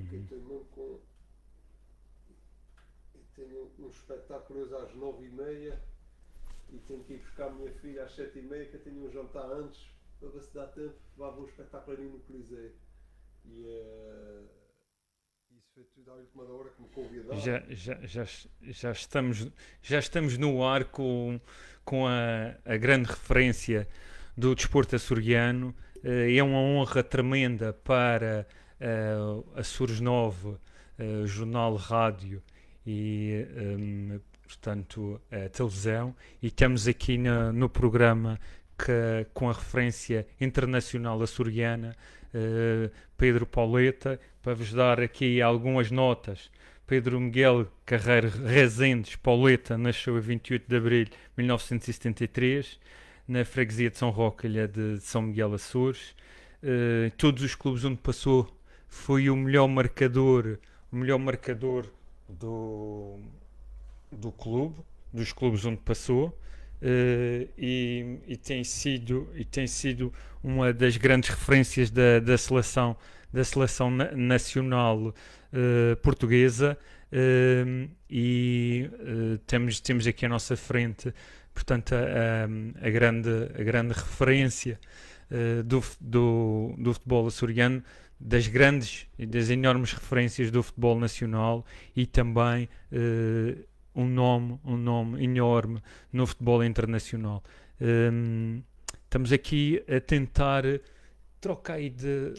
porque eu tenho mesmo com. Eu tenho um espetáculo hoje às 9h30 e tenho que ir buscar a minha filha às 7h30, que eu tenho um jantar antes, para ver se dá tempo, vai haver um espetáculo ali no Coliseu. E isso foi tudo à última hora que me convidaram. Já, já, já, já estamos no ar com a grande referência do desporto açoriano. É uma honra tremenda para a Açores 9, jornal, rádio e, portanto, a televisão. E estamos aqui no programa com a referência internacional açoriana, Pedro Pauleta, para vos dar aqui algumas notas. Pedro Miguel Carreiro Rezendes Pauleta nasceu a 28 de abril de 1973 na freguesia de São Roque, ilha de São Miguel Açores. Todos os clubes onde passou foi o melhor marcador do, do clube, dos clubes onde passou. E tem sido uma das grandes referências da seleção nacional portuguesa. Temos aqui à nossa frente, portanto, a grande referência do futebol açoriano, das grandes e das enormes referências do futebol nacional e também um nome enorme no futebol internacional. Estamos aqui a tentar trocar aí de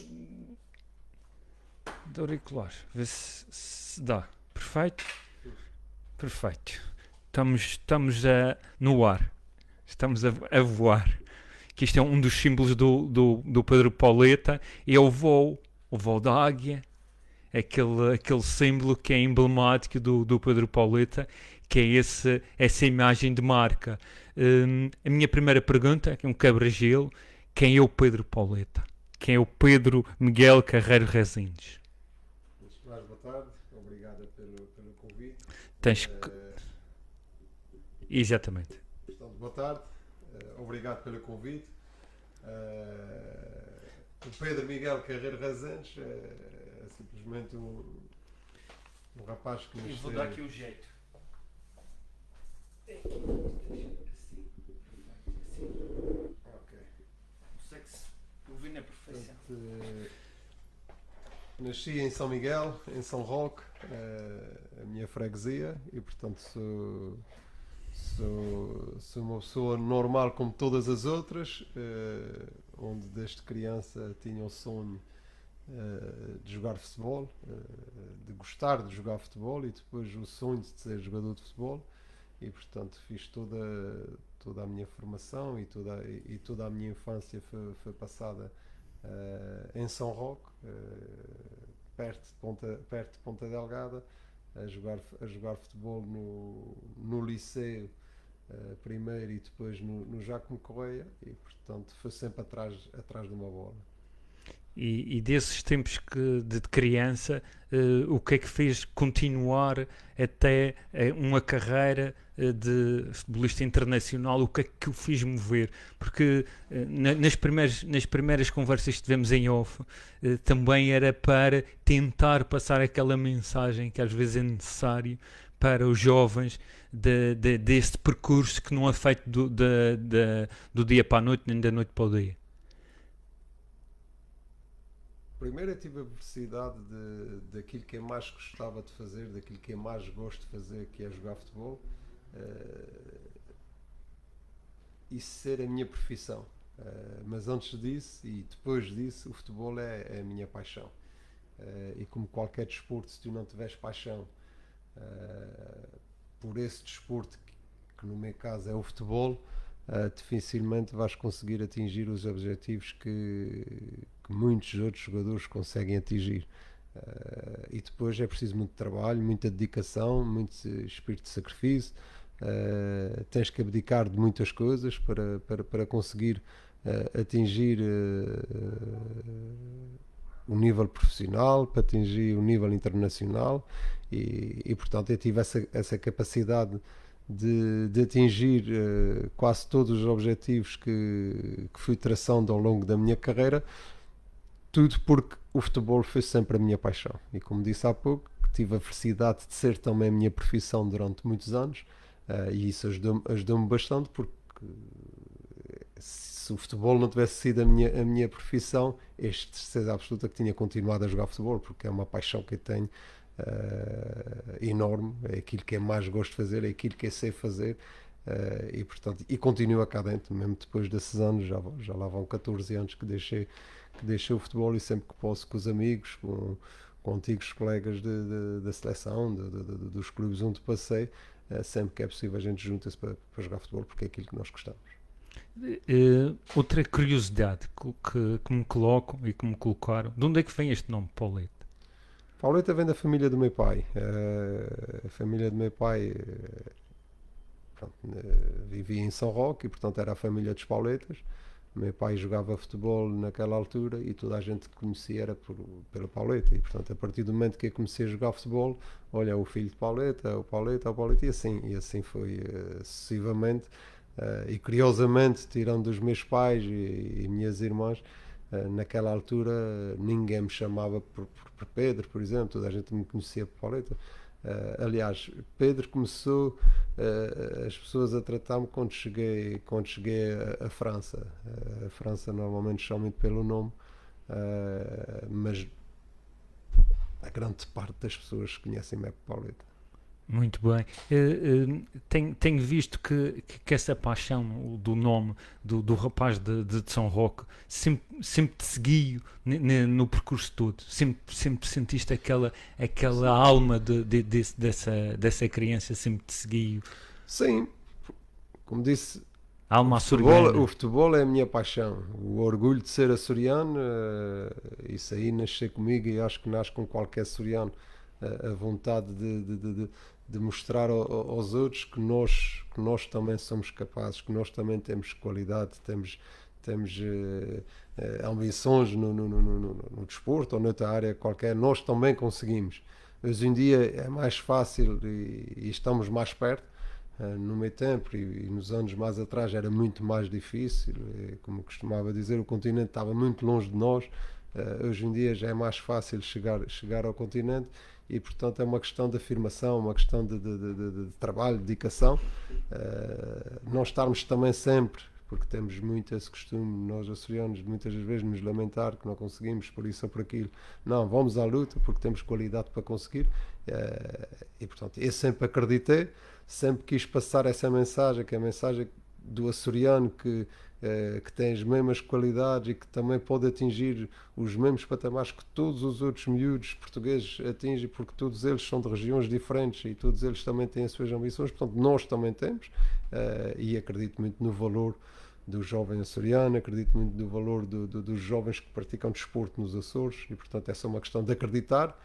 auriculares, ver se dá. Perfeito? Perfeito. Estamos no ar, estamos a voar. Que isto é um dos símbolos do Pedro Pauleta, é o voo da águia, aquele símbolo que é emblemático do Pedro Pauleta, que é essa imagem de marca. A minha primeira pergunta, que é um quebra-gelo: quem é o Pedro Pauleta? Quem é o Pedro Miguel Carreiro Rezendes? Mais boa tarde, obrigado pelo convite. Tens que... Exatamente. Portanto, boa tarde, obrigado pelo convite. O Pedro Miguel Carreiro Rezendes é simplesmente um rapaz que nos vou dar aqui o jeito. Ok. Ouvi na perfeição. Nasci em São Miguel, em São Roque, a minha freguesia, e portanto sou uma pessoa normal como todas as outras, onde desde criança tinha o sonho de jogar futebol, de gostar de jogar futebol, e depois o sonho de ser jogador de futebol, e portanto fiz toda a minha formação e toda a minha infância foi passada em São Roque, perto de Ponta Delgada, a jogar futebol no liceu, primeiro, e depois no Jacomo Correia, e portanto foi sempre atrás de uma bola. E desses tempos de criança, o que é que fez continuar até uma carreira de futebolista internacional? O que é que o fez mover? Porque nas primeiras conversas que tivemos em off, também era para tentar passar aquela mensagem que às vezes é necessário para os jovens deste percurso que não é feito do dia para a noite, nem da noite para o dia. Primeiro eu tive a velocidade daquilo que eu mais gostava de fazer, daquilo que eu mais gosto de fazer, que é jogar futebol, e ser a minha profissão. Mas antes disso e depois disso, o futebol é a minha paixão. E como qualquer desporto, se tu não tiveres paixão por esse desporto, que no meu caso é o futebol, dificilmente vais conseguir atingir os objetivos que muitos outros jogadores conseguem atingir. E depois é preciso muito trabalho, muita dedicação, muito espírito de sacrifício. Tens que abdicar de muitas coisas para conseguir atingir o nível profissional, para atingir o nível internacional, e portanto eu tive essa capacidade de atingir quase todos os objetivos que fui traçando ao longo da minha carreira, tudo porque o futebol foi sempre a minha paixão. E como disse há pouco, tive a felicidade de ser também a minha profissão durante muitos anos, e isso ajudou-me bastante, porque se o futebol não tivesse sido a minha profissão, este certeza absoluta que tinha continuado a jogar futebol, porque é uma paixão que eu tenho enorme, é aquilo que eu mais gosto de fazer, é aquilo que eu sei fazer. E portanto, e continua cá dentro, mesmo depois desses anos, já lá vão 14 anos que deixei o futebol, e sempre que posso, com os amigos, com antigos colegas da seleção, dos clubes onde passei, sempre que é possível a gente junta-se para jogar futebol, porque é aquilo que nós gostamos. Outra curiosidade que me colocam e que me colocaram, de onde é que vem este nome, Paulete? Pauleta vem da família do meu pai. A família do meu pai, pronto, vivia em São Roque, e portanto era a família dos Pauletas. Meu pai jogava futebol naquela altura e toda a gente que conhecia era pela Pauleta. E portanto, a partir do momento que eu comecei a jogar futebol, olha, o filho de Pauleta, o Pauleta, o Pauleta, e assim foi sucessivamente. E curiosamente, tirando dos meus pais e minhas irmãs, naquela altura ninguém me chamava por Pedro, por exemplo, toda a gente me conhecia por Pauleta. Aliás, Pedro começou as pessoas a tratar-me quando cheguei à França. A França normalmente chama-me pelo nome, mas a grande parte das pessoas conhecem-me por Pauleta. Muito bem. Tenho visto que essa paixão do nome do rapaz de São Roque sempre te seguiu no percurso todo. Sempre sentiste aquela alma dessa criança, sempre te seguiu. Sim, como disse, Alma açoriana. o futebol é a minha paixão. O orgulho de ser açoriano, isso aí nasceu comigo, e acho que nasce com qualquer açoriano. A vontade de mostrar aos outros que nós também somos capazes, que nós também temos qualidade, temos ambições no desporto ou noutra área qualquer, nós também conseguimos. Hoje em dia é mais fácil e estamos mais perto. No meu tempo e nos anos mais atrás era muito mais difícil, como costumava dizer, o continente estava muito longe de nós. Hoje em dia já é mais fácil chegar ao continente, e portanto é uma questão de afirmação, uma questão de trabalho, de dedicação. Nós estarmos também sempre, porque temos muito esse costume, nós açorianos, muitas das vezes nos lamentar que não conseguimos por isso ou por aquilo. Não, vamos à luta porque temos qualidade para conseguir. E portanto eu sempre acreditei, sempre quis passar essa mensagem, que é a mensagem do açoriano que tem as mesmas qualidades e que também pode atingir os mesmos patamares que todos os outros miúdos portugueses atingem, porque todos eles são de regiões diferentes e todos eles também têm as suas ambições, portanto nós também temos, e acredito muito no valor do jovem açoriano, acredito muito no valor dos jovens que praticam desporto nos Açores, e portanto é só uma questão de acreditar.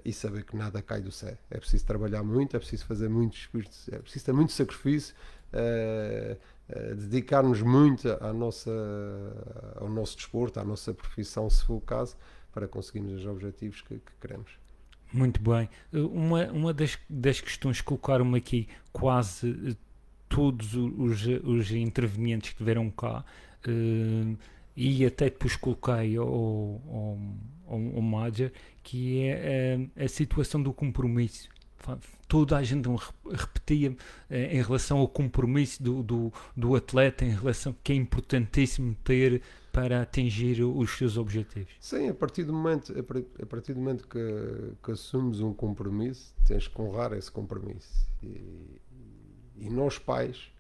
E saber que nada cai do céu. É preciso trabalhar muito, é preciso fazer muito esforço, é preciso ter muito sacrifício, dedicar-nos muito ao nosso desporto, à nossa profissão, se for o caso, para conseguirmos os objetivos que queremos. Muito bem. Uma das questões que colocaram-me aqui, quase todos os intervenientes que tiveram cá, e até depois coloquei ao Madger, que é a situação do compromisso. Toda a gente repetia em relação ao compromisso do atleta, em relação que é importantíssimo ter para atingir os seus objetivos. Sim, a partir do momento que assumes um compromisso, tens que honrar esse compromisso. E nós pais,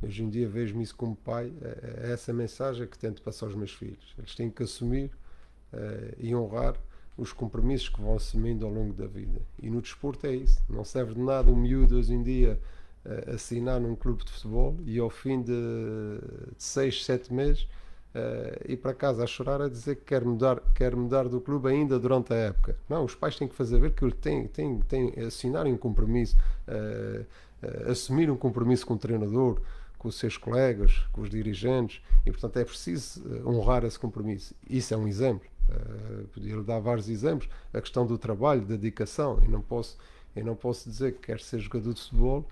hoje em dia vejo-me isso como pai, é essa mensagem que tento passar aos meus filhos. Eles têm que assumir e honrar os compromissos que vão assumindo ao longo da vida. E no desporto é isso. Não serve de nada um miúdo hoje em dia assinar num clube de futebol e ao fim de 6, 7 meses ir para casa a chorar a dizer que quer mudar do clube ainda durante a época. Não, os pais têm que fazer ver que ele tem assinarem um compromisso, assumir um compromisso com o treinador, com os seus colegas, com os dirigentes, e portanto é preciso honrar esse compromisso. Isso é um exemplo. Podia-lhe dar vários exemplos. A questão do trabalho, da dedicação. Eu não posso dizer que quero ser jogador de futebol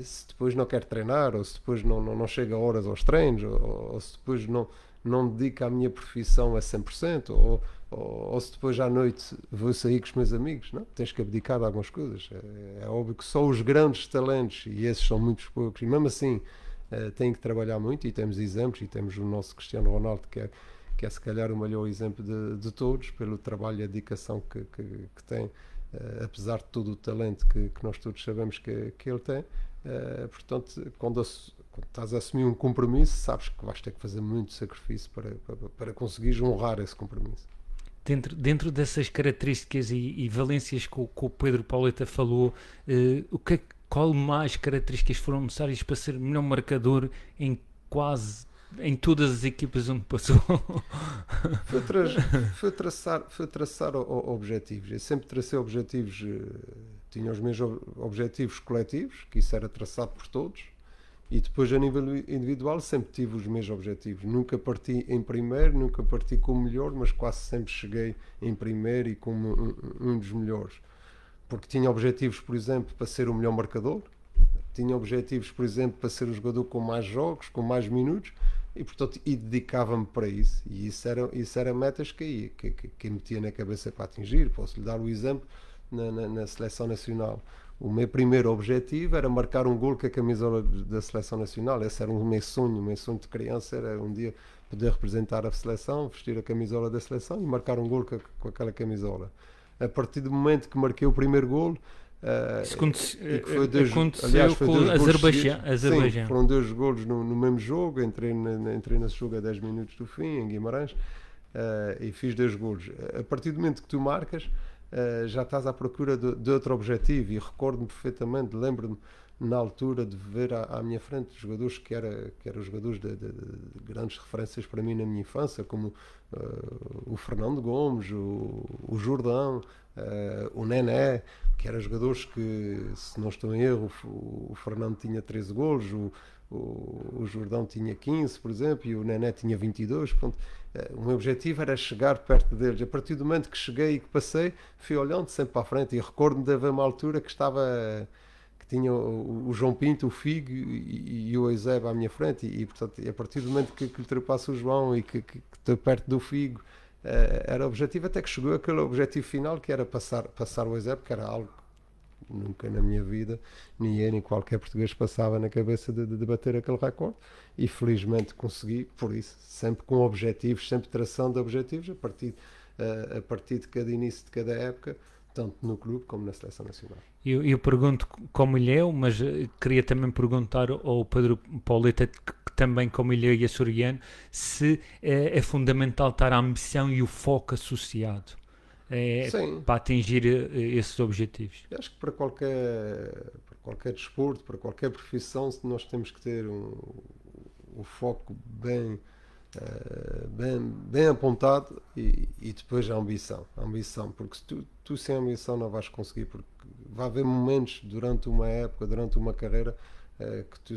se depois não quer treinar, ou se depois não chega a horas aos treinos, ou se depois não dedico à minha profissão a 100%, ou se depois à noite vou sair com os meus amigos, não, tens que abdicar de algumas coisas. É óbvio que só os grandes talentos, e esses são muitos poucos, e mesmo assim têm que trabalhar muito, e temos exemplos, e temos o nosso Cristiano Ronaldo, que é se calhar o melhor exemplo de todos, pelo trabalho e a dedicação que tem, apesar de todo o talento que nós todos sabemos que ele tem. Portanto, quando estás a assumir um compromisso, sabes que vais ter que fazer muito sacrifício para conseguires honrar esse compromisso. Dentro dessas características e valências que o Pedro Pauleta falou, qual mais características foram necessárias para ser melhor marcador em todas as equipas onde passou? Foi traçar objetivos. Eu sempre tracei objetivos, tinha os meus objetivos coletivos, que isso era traçado por todos, e depois a nível individual sempre tive os meus objetivos. Nunca parti em primeiro, nunca parti como melhor, mas quase sempre cheguei em primeiro e como um dos melhores. Porque tinha objetivos, por exemplo, para ser o melhor marcador, tinha objetivos, por exemplo, para ser o jogador com mais jogos, com mais minutos, e portanto dedicava-me para isso. E isso era metas que metia na cabeça para atingir. Posso lhe dar o exemplo na seleção nacional. O meu primeiro objetivo era marcar um gol com a camisola da seleção nacional. Esse era o meu sonho de criança, era um dia poder representar a seleção, vestir a camisola da seleção e marcar um gol com aquela camisola. A partir do momento que marquei o primeiro gol, aconteceu com o Azerbaijão. Sim, foram 2 golos no mesmo jogo. Entrei nesse jogo a 10 minutos do fim, em Guimarães, e fiz 2 golos. A partir do momento que tu marcas, já estás à procura de outro objetivo, e recordo-me perfeitamente, lembro-me na altura de ver à minha frente jogadores que eram jogadores de grandes referências para mim na minha infância, como o Fernando Gomes, o Jordão, o Nené, que eram jogadores que, se não estou em erro, o Fernando tinha 13 golos, o Jordão tinha 15, por exemplo, e o Nené tinha 22. Portanto, o meu objetivo era chegar perto deles. A partir do momento que cheguei e que passei, fui olhando sempre para a frente, e recordo-me de haver uma altura que tinha o João Pinto, o Figo e o Eusébio à minha frente, e portanto, a partir do momento que lhe ultrapassa o João e que estou perto do Figo, era o objetivo, até que chegou aquele objetivo final, que era passar o Eusébio, que era algo que nunca na minha vida nem eu nem qualquer português passava na cabeça de bater aquele recorde, e felizmente consegui. Por isso, sempre com objetivos, sempre tração de objetivos a partir de cada início de cada época, tanto no clube como na seleção nacional. Eu pergunto como ele é, mas queria também perguntar ao Pedro Pauleta, que também como ele é e açoriano, se é fundamental estar a ambição e o foco associado para atingir esses objetivos. Eu acho que para qualquer desporto, para qualquer profissão, nós temos que ter o foco bem apontado, e depois a ambição, porque se tu sem ambição não vais conseguir, porque vai haver momentos durante uma época, durante uma carreira, que tu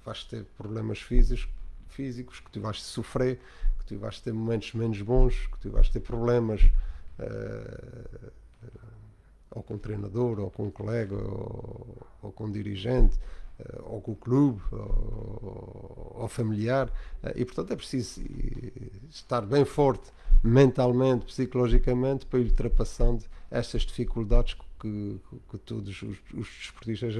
vais ter problemas físicos, que tu vais sofrer, que tu vais ter momentos menos bons, que tu vais ter problemas ou com o treinador, ou com o colega, ou com o dirigente, ou com o clube, ou familiar, e portanto é preciso estar bem forte mentalmente, psicologicamente, para ir ultrapassando estas dificuldades que todos os desportistas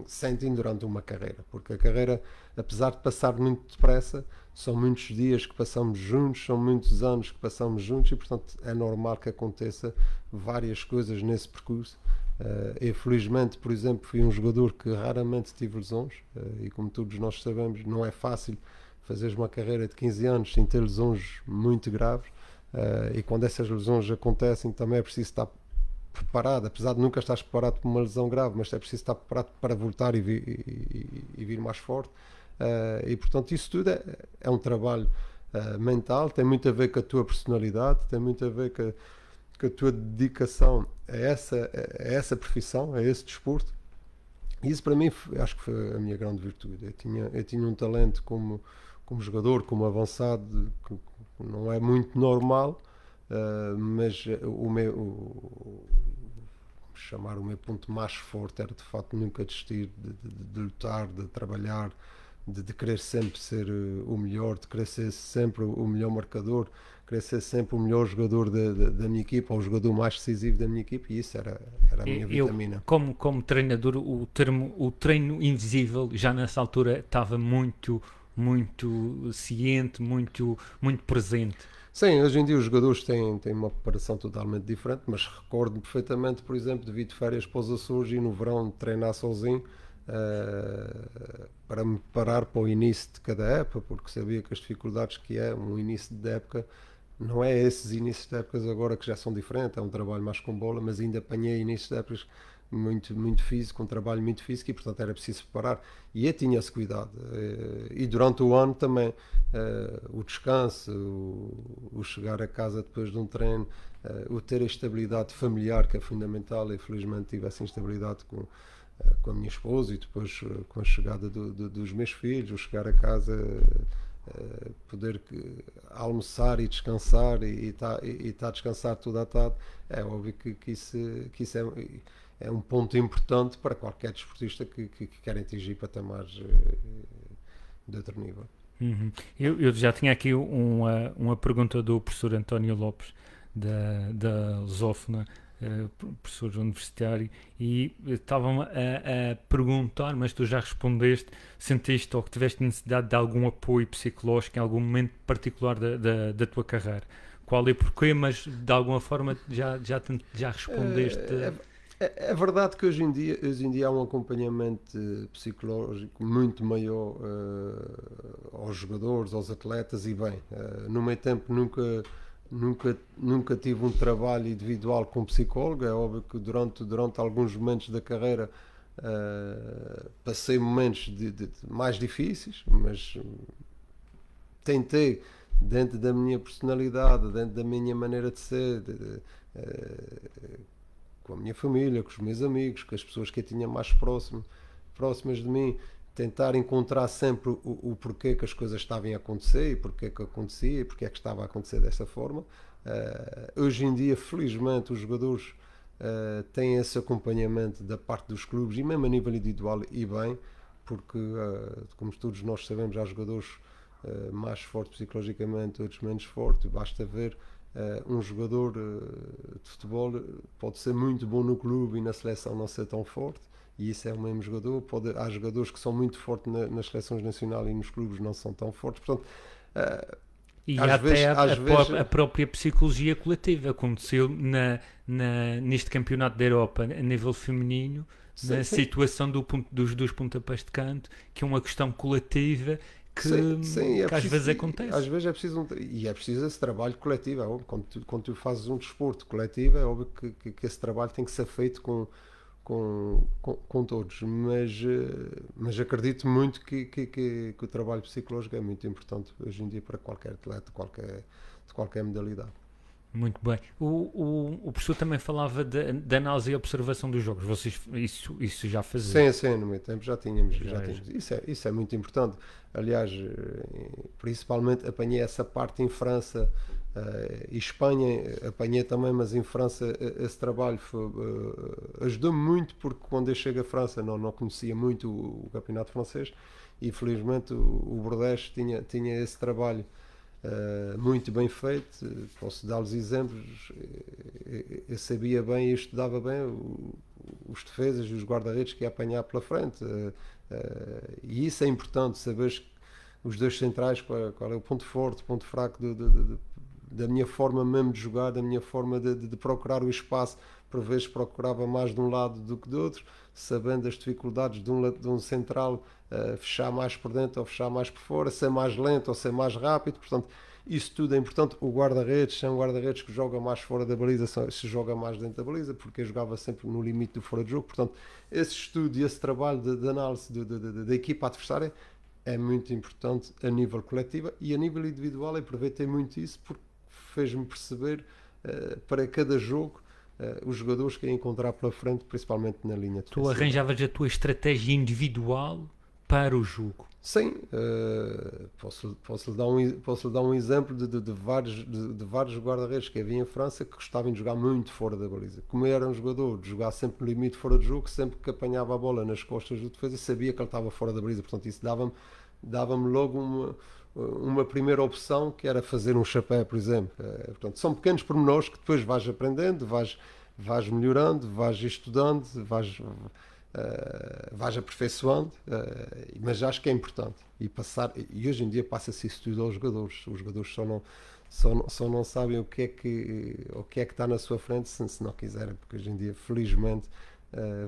sentem durante uma carreira, porque a carreira, apesar de passar muito depressa, são muitos dias que passamos juntos, são muitos anos que passamos juntos, e portanto é normal que aconteça várias coisas nesse percurso. Eu felizmente, por exemplo, fui um jogador que raramente tive lesões, e como todos nós sabemos, não é fácil fazeres uma carreira de 15 anos sem ter lesões muito graves, e quando essas lesões acontecem também é preciso estar preparado, apesar de nunca estares preparado para uma lesão grave, mas é preciso estar preparado para voltar e vir mais forte, e portanto isso tudo é um trabalho mental, tem muito a ver com a tua personalidade, tem muito a ver com a tua dedicação a essa profissão, a esse desporto. E isso para mim acho que foi a minha grande virtude. Eu tinha um talento como jogador, como avançado, que não é muito normal, mas o meu ponto mais forte era de facto nunca desistir de lutar, de trabalhar, de querer sempre ser o melhor, de querer ser sempre o melhor marcador, querer ser sempre o melhor jogador da minha equipa, ou o jogador mais decisivo da minha equipa, e isso era a minha vitamina. Como treinador, o treino invisível já nessa altura estava muito ciente, muito presente. Sim, hoje em dia os jogadores têm uma preparação totalmente diferente, mas recordo-me perfeitamente, por exemplo, de vir de férias para os Açores e no verão treinar sozinho, para me preparar para o início de cada época, porque sabia que as dificuldades que é um início de época não é esses inícios de épocas agora que já são diferentes, é um trabalho mais com bola, mas ainda apanhei inícios de épocas muito físico, um trabalho muito físico, e portanto era preciso preparar, e eu tinha esse cuidado, e durante o ano também, o descanso, o chegar a casa depois de um treino, o ter a estabilidade familiar, que é fundamental, e felizmente tive essa instabilidade com a minha esposa, e depois com a chegada dos meus filhos, o chegar a casa, poder almoçar e descansar, e estar a descansar toda a tarde. É óbvio que isso é um ponto importante para qualquer desportista que quer atingir patamares de outro nível. Uhum. Eu já tinha aqui uma pergunta do professor António Lopes, da Lusófona, professor universitário, e estavam a perguntar, mas tu já respondeste, sentiste ou que tiveste necessidade de algum apoio psicológico em algum momento particular da tua carreira? Qual e porquê, mas de alguma forma já respondeste. É verdade que hoje em dia há um acompanhamento psicológico muito maior aos jogadores, aos atletas, e bem, no meio tempo nunca tive um trabalho individual com psicólogo. É óbvio que durante alguns momentos da carreira passei momentos mais difíceis, mas tentei, dentro da minha personalidade, dentro da minha maneira de ser, com a minha família, com os meus amigos, com as pessoas que eu tinha mais próximas de mim, tentar encontrar sempre o porquê que as coisas estavam a acontecer, e porquê que acontecia, e porquê que estava a acontecer dessa forma. Hoje em dia, felizmente, os jogadores têm esse acompanhamento da parte dos clubes, e mesmo a nível individual, e bem, porque, como todos nós sabemos, há jogadores mais fortes psicologicamente, outros menos fortes. Basta ver um jogador de futebol pode ser muito bom no clube e na seleção não ser tão forte, e isso é o mesmo jogador. Há jogadores que são muito fortes nas seleções nacionais e nos clubes não são tão fortes. Portanto, e até a própria psicologia coletiva aconteceu neste campeonato da Europa a nível feminino, na situação dos pontapés de canto, que é uma questão coletiva que às vezes acontece. Às vezes é preciso esse trabalho coletivo. É óbvio, quando tu fazes um desporto coletivo, é óbvio que esse trabalho tem que ser feito com todos, mas acredito muito que o trabalho psicológico é muito importante hoje em dia para qualquer atleta, de qualquer modalidade. Muito bem. O professor também falava de análise e observação dos jogos. Vocês isso já faziam? Sim, no meu tempo já tínhamos. Isso é muito importante. Aliás, principalmente apanhei essa parte em França e Espanha, apanhei também, mas em França esse trabalho ajudou-me muito, porque quando eu chego à França não conhecia muito o campeonato francês, e felizmente o Bordeaux tinha esse trabalho muito bem feito. Posso dar-lhes exemplos. Eu sabia bem e estudava bem os defesas e os guarda-redes que ia apanhar pela frente, e isso é importante, saber os dois centrais, qual é o ponto forte, o ponto fraco da minha forma mesmo de jogar, da minha forma de procurar o espaço. Por vezes procurava mais de um lado do que do outro, sabendo as dificuldades de um central fechar mais por dentro ou fechar mais por fora, ser mais lento ou ser mais rápido. Portanto, isso tudo é importante. O guarda-redes, se é um guarda-redes que joga mais fora da baliza, se joga mais dentro da baliza, porque eu jogava sempre no limite do fora de jogo. Portanto, esse estudo e esse trabalho de análise da equipa adversária é muito importante a nível coletivo, e a nível individual eu aproveitei muito isso, porque fez-me perceber para cada jogo os jogadores que ia encontrar pela frente, principalmente na linha defensiva. Tu arranjavas a tua estratégia individual para o jogo? Sim, posso lhe dar um exemplo de vários guarda-redes que havia em França que gostavam de jogar muito fora da baliza. Como eu era um jogador de jogar sempre no limite fora de jogo, sempre que apanhava a bola nas costas do defesa, sabia que ele estava fora da baliza. Portanto, isso dava-me dava-me logo uma primeira opção, que era fazer um chapéu, por exemplo. Portanto, são pequenos pormenores que depois vais aprendendo, vais melhorando, vais estudando, vais aperfeiçoando, mas acho que é importante. E hoje em dia passa-se isso tudo aos jogadores. Os jogadores só não sabem o que é que está na sua frente se não quiserem, porque hoje em dia, felizmente,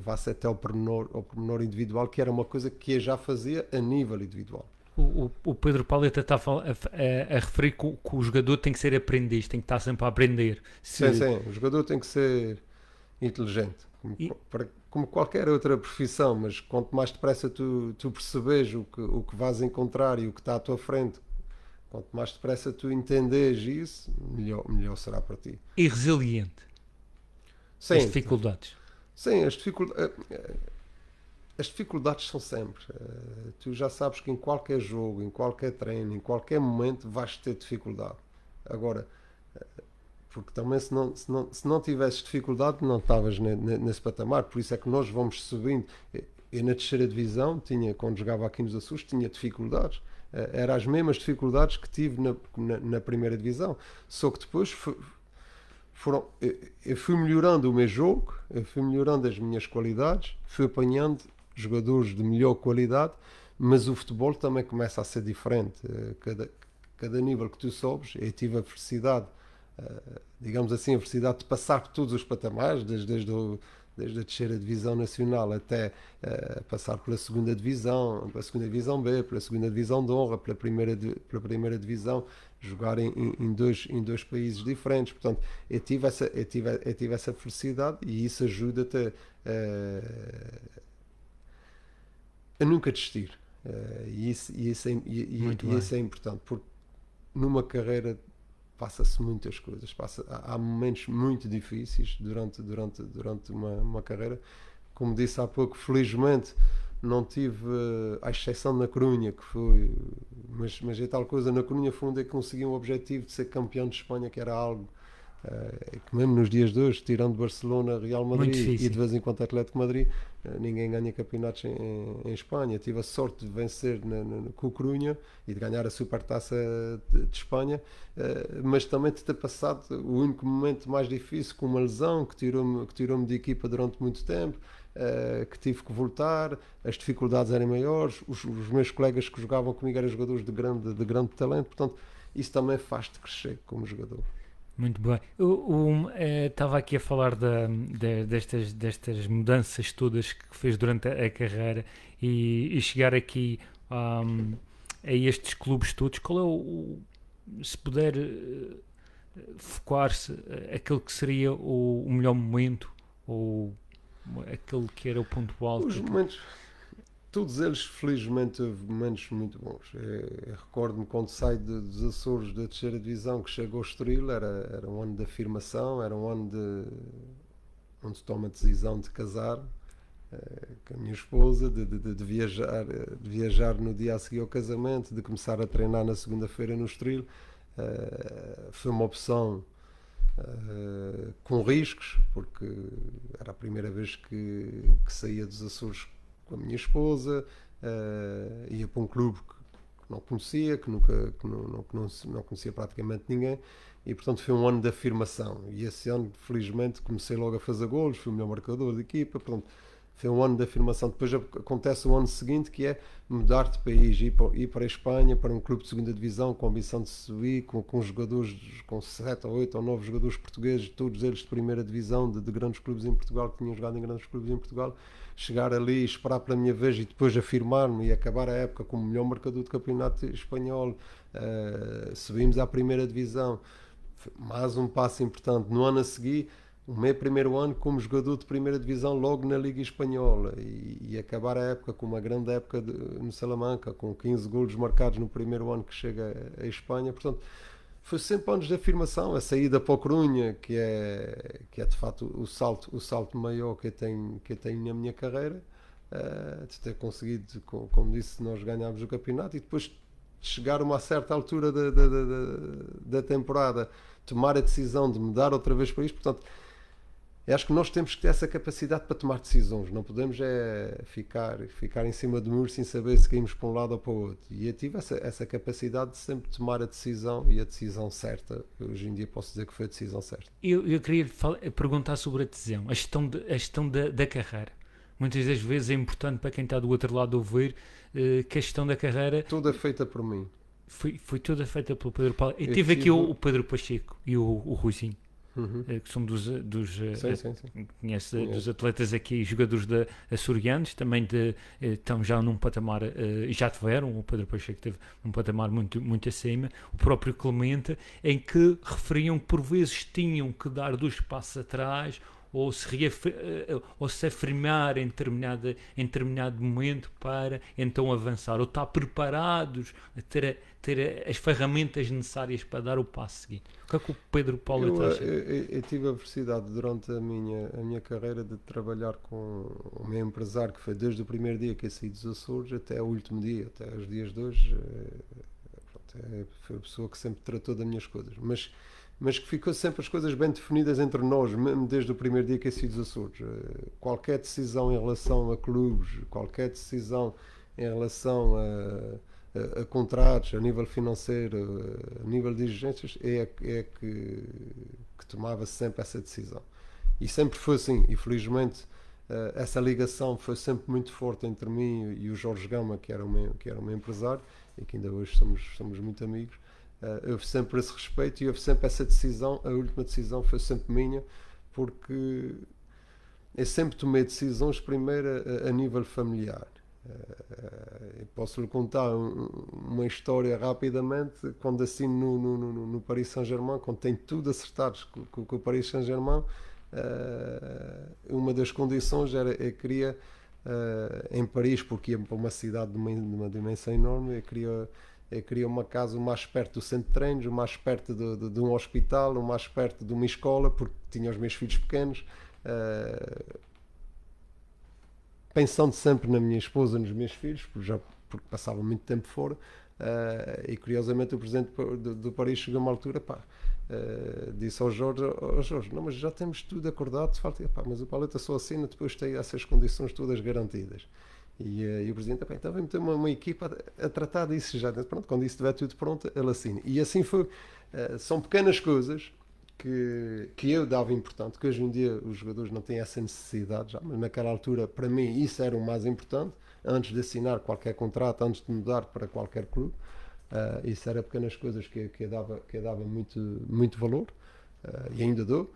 vai-se até ao pormenor individual, que era uma coisa que eu já fazia a nível individual. O Pedro Paulo até está a referir que o jogador tem que ser aprendiz, tem que estar sempre a aprender. Sim, o jogador tem que ser inteligente, como qualquer outra profissão, mas quanto mais depressa tu percebes o que vais encontrar e o que está à tua frente, quanto mais depressa tu entendes isso, melhor será para ti. E resiliente. Sim, as dificuldades. Sim, as dificuldades são sempre. Tu já sabes que em qualquer jogo, em qualquer treino, em qualquer momento vais ter dificuldade. Agora, porque também se não tivesses dificuldade não estavas nesse patamar. Por isso é que nós vamos subindo. Eu na terceira divisão, quando jogava aqui nos Açores, tinha dificuldades. Eram as mesmas dificuldades que tive na primeira divisão. Só que depois eu fui melhorando o meu jogo, eu fui melhorando as minhas qualidades, fui apanhando jogadores de melhor qualidade, mas o futebol também começa a ser diferente. Cada nível que tu sobes, eu tive a felicidade, digamos assim, a felicidade de passar por todos os patamares, desde a terceira divisão nacional até passar pela segunda divisão B, pela segunda divisão de honra, pela primeira divisão, jogar em dois países diferentes. Portanto, eu tive essa felicidade, e isso ajuda-te a nunca desistir. E isso é importante, porque numa carreira passa-se muitas coisas, há momentos muito difíceis durante uma carreira. Como disse há pouco, felizmente não tive, à exceção na Corunha, que foi, mas é tal coisa, na Corunha foi onde eu consegui um objetivo de ser campeão de Espanha, que era algo que mesmo nos dias de hoje, tirando Barcelona, Real Madrid e de vez em quando Atlético Madrid, ninguém ganha campeonatos em Espanha. Tive a sorte de vencer com o Corunha e de ganhar a Supertaça de Espanha, mas também de ter passado o único momento mais difícil, com uma lesão que tirou-me de equipa durante muito tempo, que tive que voltar, as dificuldades eram maiores, os meus colegas que jogavam comigo eram jogadores de grande talento. Portanto, isso também faz-te crescer como jogador. Muito bem. Estava aqui a falar destas mudanças todas que fez durante a carreira e chegar aqui a estes clubes todos. Qual é se puder focar-se aquele que seria o melhor momento, ou aquele que era o ponto alto? Os momentos, todos eles, felizmente, houve momentos muito bons. Eu recordo-me quando saí dos Açores da terceira divisão, que chegou ao Estoril, era um ano de afirmação, era um ano onde toma a decisão de casar com a minha esposa, de viajar no dia a seguir ao casamento, de começar a treinar na segunda-feira no Estoril. Foi uma opção com riscos, porque era a primeira vez que saía dos Açores com a minha esposa, ia para um clube que não conhecia, que não conhecia praticamente ninguém, e portanto foi um ano de afirmação. E esse ano, felizmente, comecei logo a fazer golos, fui o melhor marcador da equipa. Portanto, foi um ano de afirmação. Depois acontece o ano seguinte, que é mudar de país, ir para a Espanha, para um clube de segunda divisão, com a ambição de subir, com jogadores, com 7 ou 8 ou 9 jogadores portugueses, todos eles de primeira divisão, de grandes clubes em Portugal, que tinham jogado em grandes clubes em Portugal. Chegar ali, esperar pela minha vez e depois afirmar-me e acabar a época como melhor marcador do campeonato espanhol. Subimos à primeira divisão. Mais um passo importante. No ano a seguir, o meu primeiro ano como jogador de primeira divisão logo na Liga Espanhola, e acabar a época com uma grande época no Salamanca, com 15 golos marcados no primeiro ano que chega à Espanha. Portanto, foi sempre anos de afirmação. A saída para o Corunha, que é de facto o salto maior que eu tenho na minha carreira, de ter conseguido, como disse, nós ganhámos o campeonato, e depois de chegar a uma certa altura da temporada, tomar a decisão de mudar outra vez para isto. Portanto, Eu acho que nós temos que ter essa capacidade para tomar decisões. Não podemos ficar em cima do muro sem saber se caímos para um lado ou para o outro. E eu tive essa capacidade de sempre tomar a decisão e a decisão certa. Hoje em dia posso dizer que foi a decisão certa. Eu queria perguntar sobre a decisão, a gestão da carreira. Muitas das vezes é importante para quem está do outro lado ouvir que a gestão da carreira Toda feita por mim. foi toda feita pelo Pedro Paulo. E Eu tive aqui tive- o Pedro Pacheco e o Ruizinho, Uhum. que são Sim. conhece dos atletas aqui, jogadores açorianos, também estão já num patamar, já tiveram, o Pedro Pacheco teve num patamar muito acima, o próprio Clemente, em que referiam que por vezes tinham que dar 2 passos atrás ou ou se afirmar em determinado momento para então avançar, ou estar preparados a ter as ferramentas necessárias para dar o passo seguinte. O que é que o Pedro Paulo Eu, acha? eu tive a felicidade durante a minha carreira de trabalhar com o meu empresário, que foi desde o primeiro dia que eu saí dos Açores até o último dia, até os dias de hoje. Foi a pessoa que sempre tratou das minhas coisas, mas que ficou sempre as coisas bem definidas entre nós, mesmo desde o primeiro dia que eu saí dos Açores. Qualquer decisão em relação a clubes, qualquer decisão em relação a contratos, a nível financeiro, a nível de exigências, que tomava sempre essa decisão. E sempre foi assim, e felizmente essa ligação foi sempre muito forte entre mim e o Jorge Gama, que era o meu empresário, e que ainda hoje somos muito amigos. Houve sempre esse respeito e houve sempre essa decisão. A última decisão foi sempre minha, porque eu sempre tomei decisões primeiro a nível familiar. Posso lhe contar uma história rapidamente. Quando assino no Paris Saint-Germain, quando tenho tudo acertado com o Paris Saint-Germain, uma das condições era eu queria em Paris, porque ia para uma cidade de uma dimensão enorme, eu queria uma casa o mais perto do centro de treinos, o mais perto de um hospital, o mais perto de uma escola, porque tinha os meus filhos pequenos. Pensando sempre na minha esposa, nos meus filhos, porque passava muito tempo fora. E curiosamente o presidente do Paris chegou a uma altura, disse ao Jorge, não, mas já temos tudo acordado, falta, mas o Pauleta só assina depois tem essas condições todas garantidas. E o presidente, então vamos ter uma equipa a tratar disso já. Pronto, quando isso estiver tudo pronto, ele assina. E assim foi. São pequenas coisas que eu dava importante, que hoje em dia os jogadores não têm essa necessidade já, mas naquela altura, para mim, isso era o mais importante. Antes de assinar qualquer contrato, antes de mudar para qualquer clube, isso era pequenas coisas que eu dava muito valor, e ainda dou.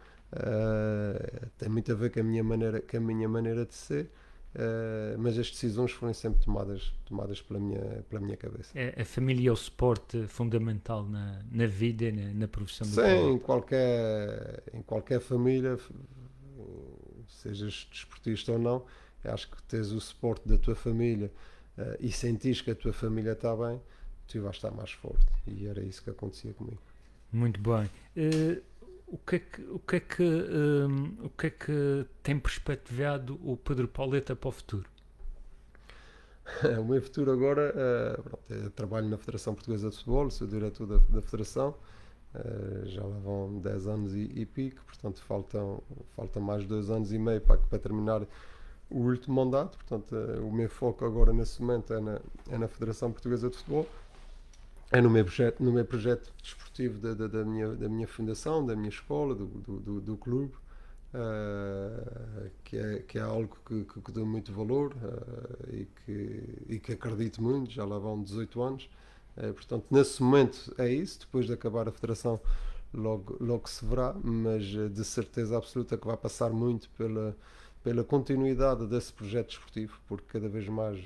Tem muito a ver com a minha maneira de ser. Mas as decisões foram sempre tomadas pela minha cabeça. A família é o suporte fundamental na vida, na profissão do Sim, Paulo. em qualquer família, sejas desportista ou não, acho que tens o suporte da tua família e sentires que a tua família está bem, tu vais estar mais forte. E era isso que acontecia comigo. Muito bem. O que é que tem perspectivado o Pedro Pauleta para o futuro? O meu futuro agora, eu trabalho na Federação Portuguesa de Futebol, sou diretor da Federação, já lá vão 10 anos e pico, portanto faltam mais 2 anos e meio para terminar o último mandato. Portanto, o meu foco agora nesse momento é na Federação Portuguesa de Futebol, é no meu projeto desportivo da minha fundação, da minha escola, do clube, que é algo que dou muito valor, e que acredito muito. Já lá vão 18 anos. Portanto, nesse momento é isso. Depois de acabar a federação, logo se verá, mas de certeza absoluta que vai passar muito pela continuidade desse projeto desportivo, porque cada vez mais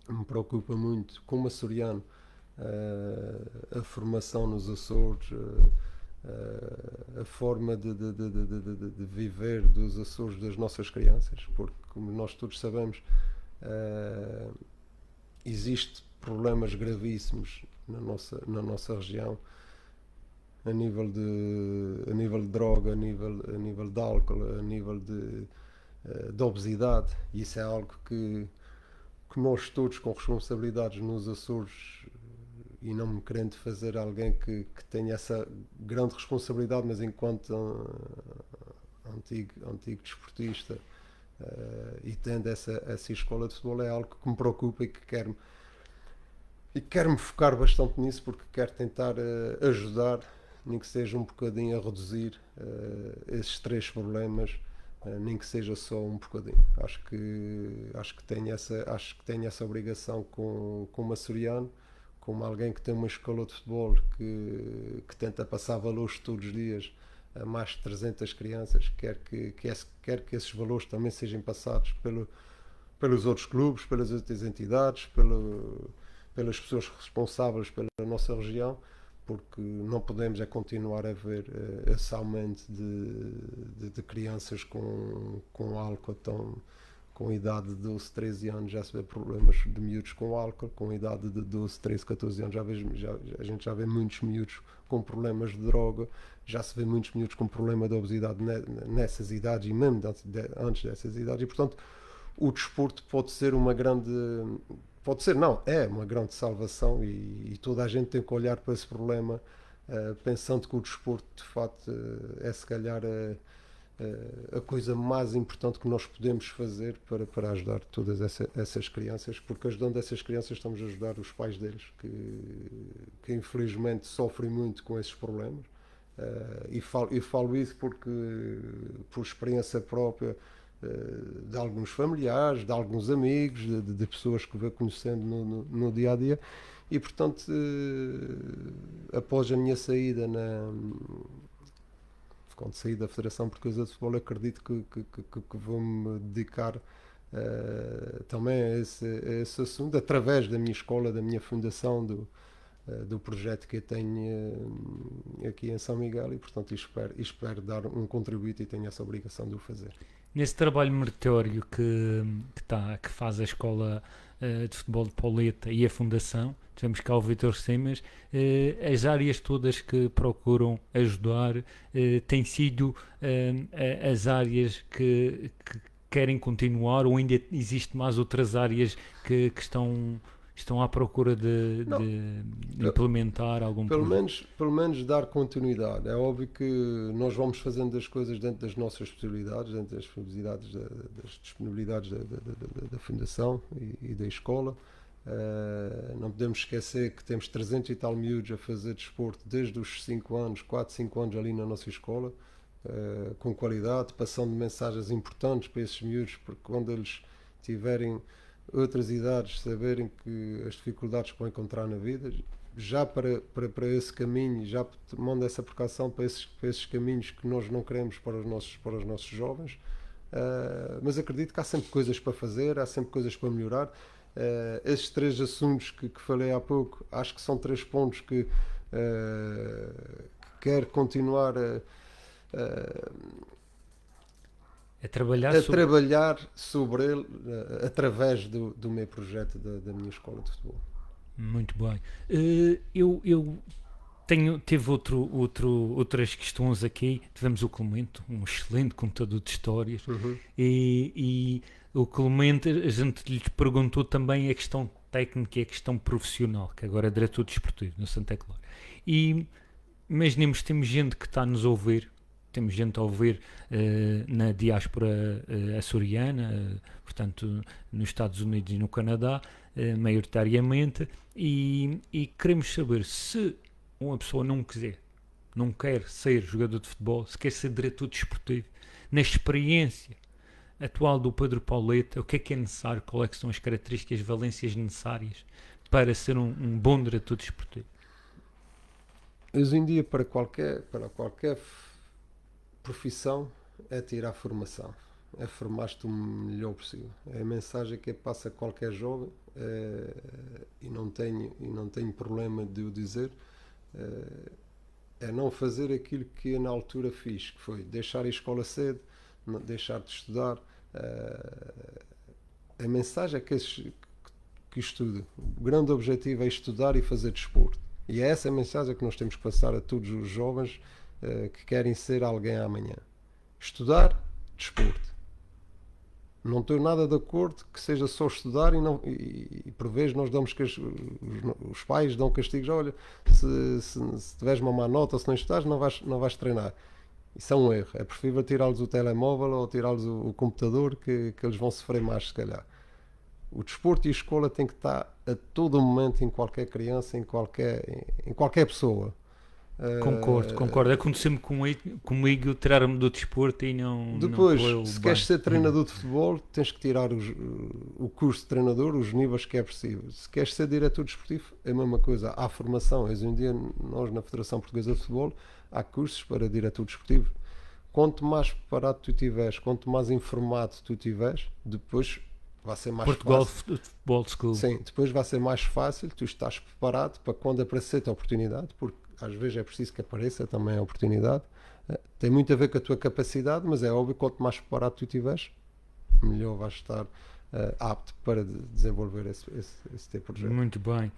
me preocupa muito, como açoriano, a formação nos Açores, a forma de viver dos Açores das nossas crianças, porque, como nós todos sabemos, existem problemas gravíssimos na nossa região, a nível de droga, a nível de álcool, a nível de obesidade, e isso é algo que nós todos, com responsabilidades nos Açores, e não me querendo fazer alguém que tenha essa grande responsabilidade, mas enquanto antigo desportista, e tendo essa escola de futebol, é algo que me preocupa e que quero-me focar bastante nisso, porque quero tentar ajudar, nem que seja um bocadinho, a reduzir esses três problemas, nem que seja só um bocadinho. Acho que tenho essa obrigação com o açoriano, como alguém que tem uma escola de futebol que tenta passar valores todos os dias a mais de 300 crianças. Quer que esses valores também sejam passados pelos outros clubes, pelas outras entidades, pelas pessoas responsáveis pela nossa região, porque não podemos continuar a ver esse aumento de crianças com álcool com idade de 12, 13 anos. Já se vê problemas de miúdos com álcool, com idade de 12, 13, 14 anos a gente já vê muitos miúdos com problemas de droga, já se vê muitos miúdos com problema de obesidade nessas idades e mesmo antes dessas idades, e portanto o desporto é uma grande salvação, e toda a gente tem que olhar para esse problema, pensando que o desporto de facto é se calhar a coisa mais importante que nós podemos fazer para ajudar todas essas crianças, porque ajudando essas crianças estamos a ajudar os pais deles, que infelizmente sofrem muito com esses problemas, e falo isso porque por experiência própria, de alguns familiares, de alguns amigos, de pessoas que vou conhecendo no dia a dia, e portanto após a minha saída quando saí da Federação Portuguesa de Futebol, acredito que vou-me dedicar também a esse assunto, através da minha escola, da minha fundação, do projeto que eu tenho aqui em São Miguel, e portanto espero dar um contributo, e tenho essa obrigação de o fazer. Nesse trabalho meritório que faz a Escola de Futebol de Pauleta e a Fundação, tivemos cá o Vítor Simas, as áreas todas que procuram ajudar têm sido as áreas que querem continuar, ou ainda existe mais outras áreas que estão à procura de implementar algum projeto? Pelo menos dar continuidade. É óbvio que nós vamos fazendo as coisas dentro das nossas possibilidades, dentro das possibilidades, das disponibilidades da Fundação e da escola. Não podemos esquecer que temos 300 e tal miúdos a fazer desporto desde os 5 anos, 4, 5 anos ali na nossa escola, com qualidade, passando mensagens importantes para esses miúdos, porque quando eles tiverem outras idades, saberem que as dificuldades que vão encontrar na vida, já para esse caminho, já tomando essa precaução para esses caminhos que nós não queremos para os nossos jovens, mas acredito que há sempre coisas para fazer, há sempre coisas para melhorar. Esses três assuntos que falei há pouco, acho que são 3 pontos que quero continuar a trabalhar sobre ele, através do meu projeto, da minha escola de futebol. Muito bem. Eu tive outras questões aqui. Tivemos o Clemente, um excelente contador de histórias, e o Clemente, a gente lhe perguntou também a questão técnica e a questão profissional, que agora é diretor desportivo no Santa Clara. E imaginemos, temos gente que está a nos ouvir, temos gente a ouvir na diáspora açoriana, portanto nos Estados Unidos e no Canadá, maioritariamente, e queremos saber se uma pessoa não quer ser jogador de futebol, se quer ser diretor desportivo, na experiência atual do Pedro Pauleta, o que é necessário, quais são as características, as valências necessárias para ser um bom diretor desportivo? Hoje em dia, para qualquer profissão, é tirar a formação, é formar-te o melhor possível. É a mensagem que passa a qualquer jovem, e não tenho problema de o dizer, é não fazer aquilo que eu na altura fiz, que foi deixar a escola cedo, deixar de estudar. A mensagem é que estuda. O grande objetivo é estudar e fazer desporto. E é essa a mensagem que nós temos que passar a todos os jovens que querem ser alguém amanhã. Estudar, desporto. Não estou nada de acordo que seja só estudar e por vezes nós damos os pais dão castigos. Olha, se tiveres uma má nota, se não estudares, não vais treinar. Isso é um erro. É preferível tirá-los o telemóvel ou tirá-los o computador que eles vão sofrer mais, se calhar. O desporto e a escola tem que estar a todo momento em qualquer criança, em qualquer pessoa. Concordo, concordo. Aconteceu-me comigo tirar-me do desporto e não Depois, correu se queres bem. ser treinador de futebol, tens que tirar o curso de treinador, os níveis que é preciso. Se queres ser diretor desportivo, é a mesma coisa. Há formação. Hoje em dia, nós na Federação Portuguesa de Futebol, há cursos para diretor desportivo. Quanto mais preparado tu tiveres, quanto mais informado tu tiveres, depois vai ser mais Portugal fácil. Football School. Sim, depois vai ser mais fácil, tu estás preparado para quando aparecer a oportunidade, porque às vezes é preciso que apareça também a oportunidade. Tem muito a ver com a tua capacidade, mas é óbvio que quanto mais preparado tu estiveres, melhor vais estar apto para desenvolver esse teu projeto. Muito bem.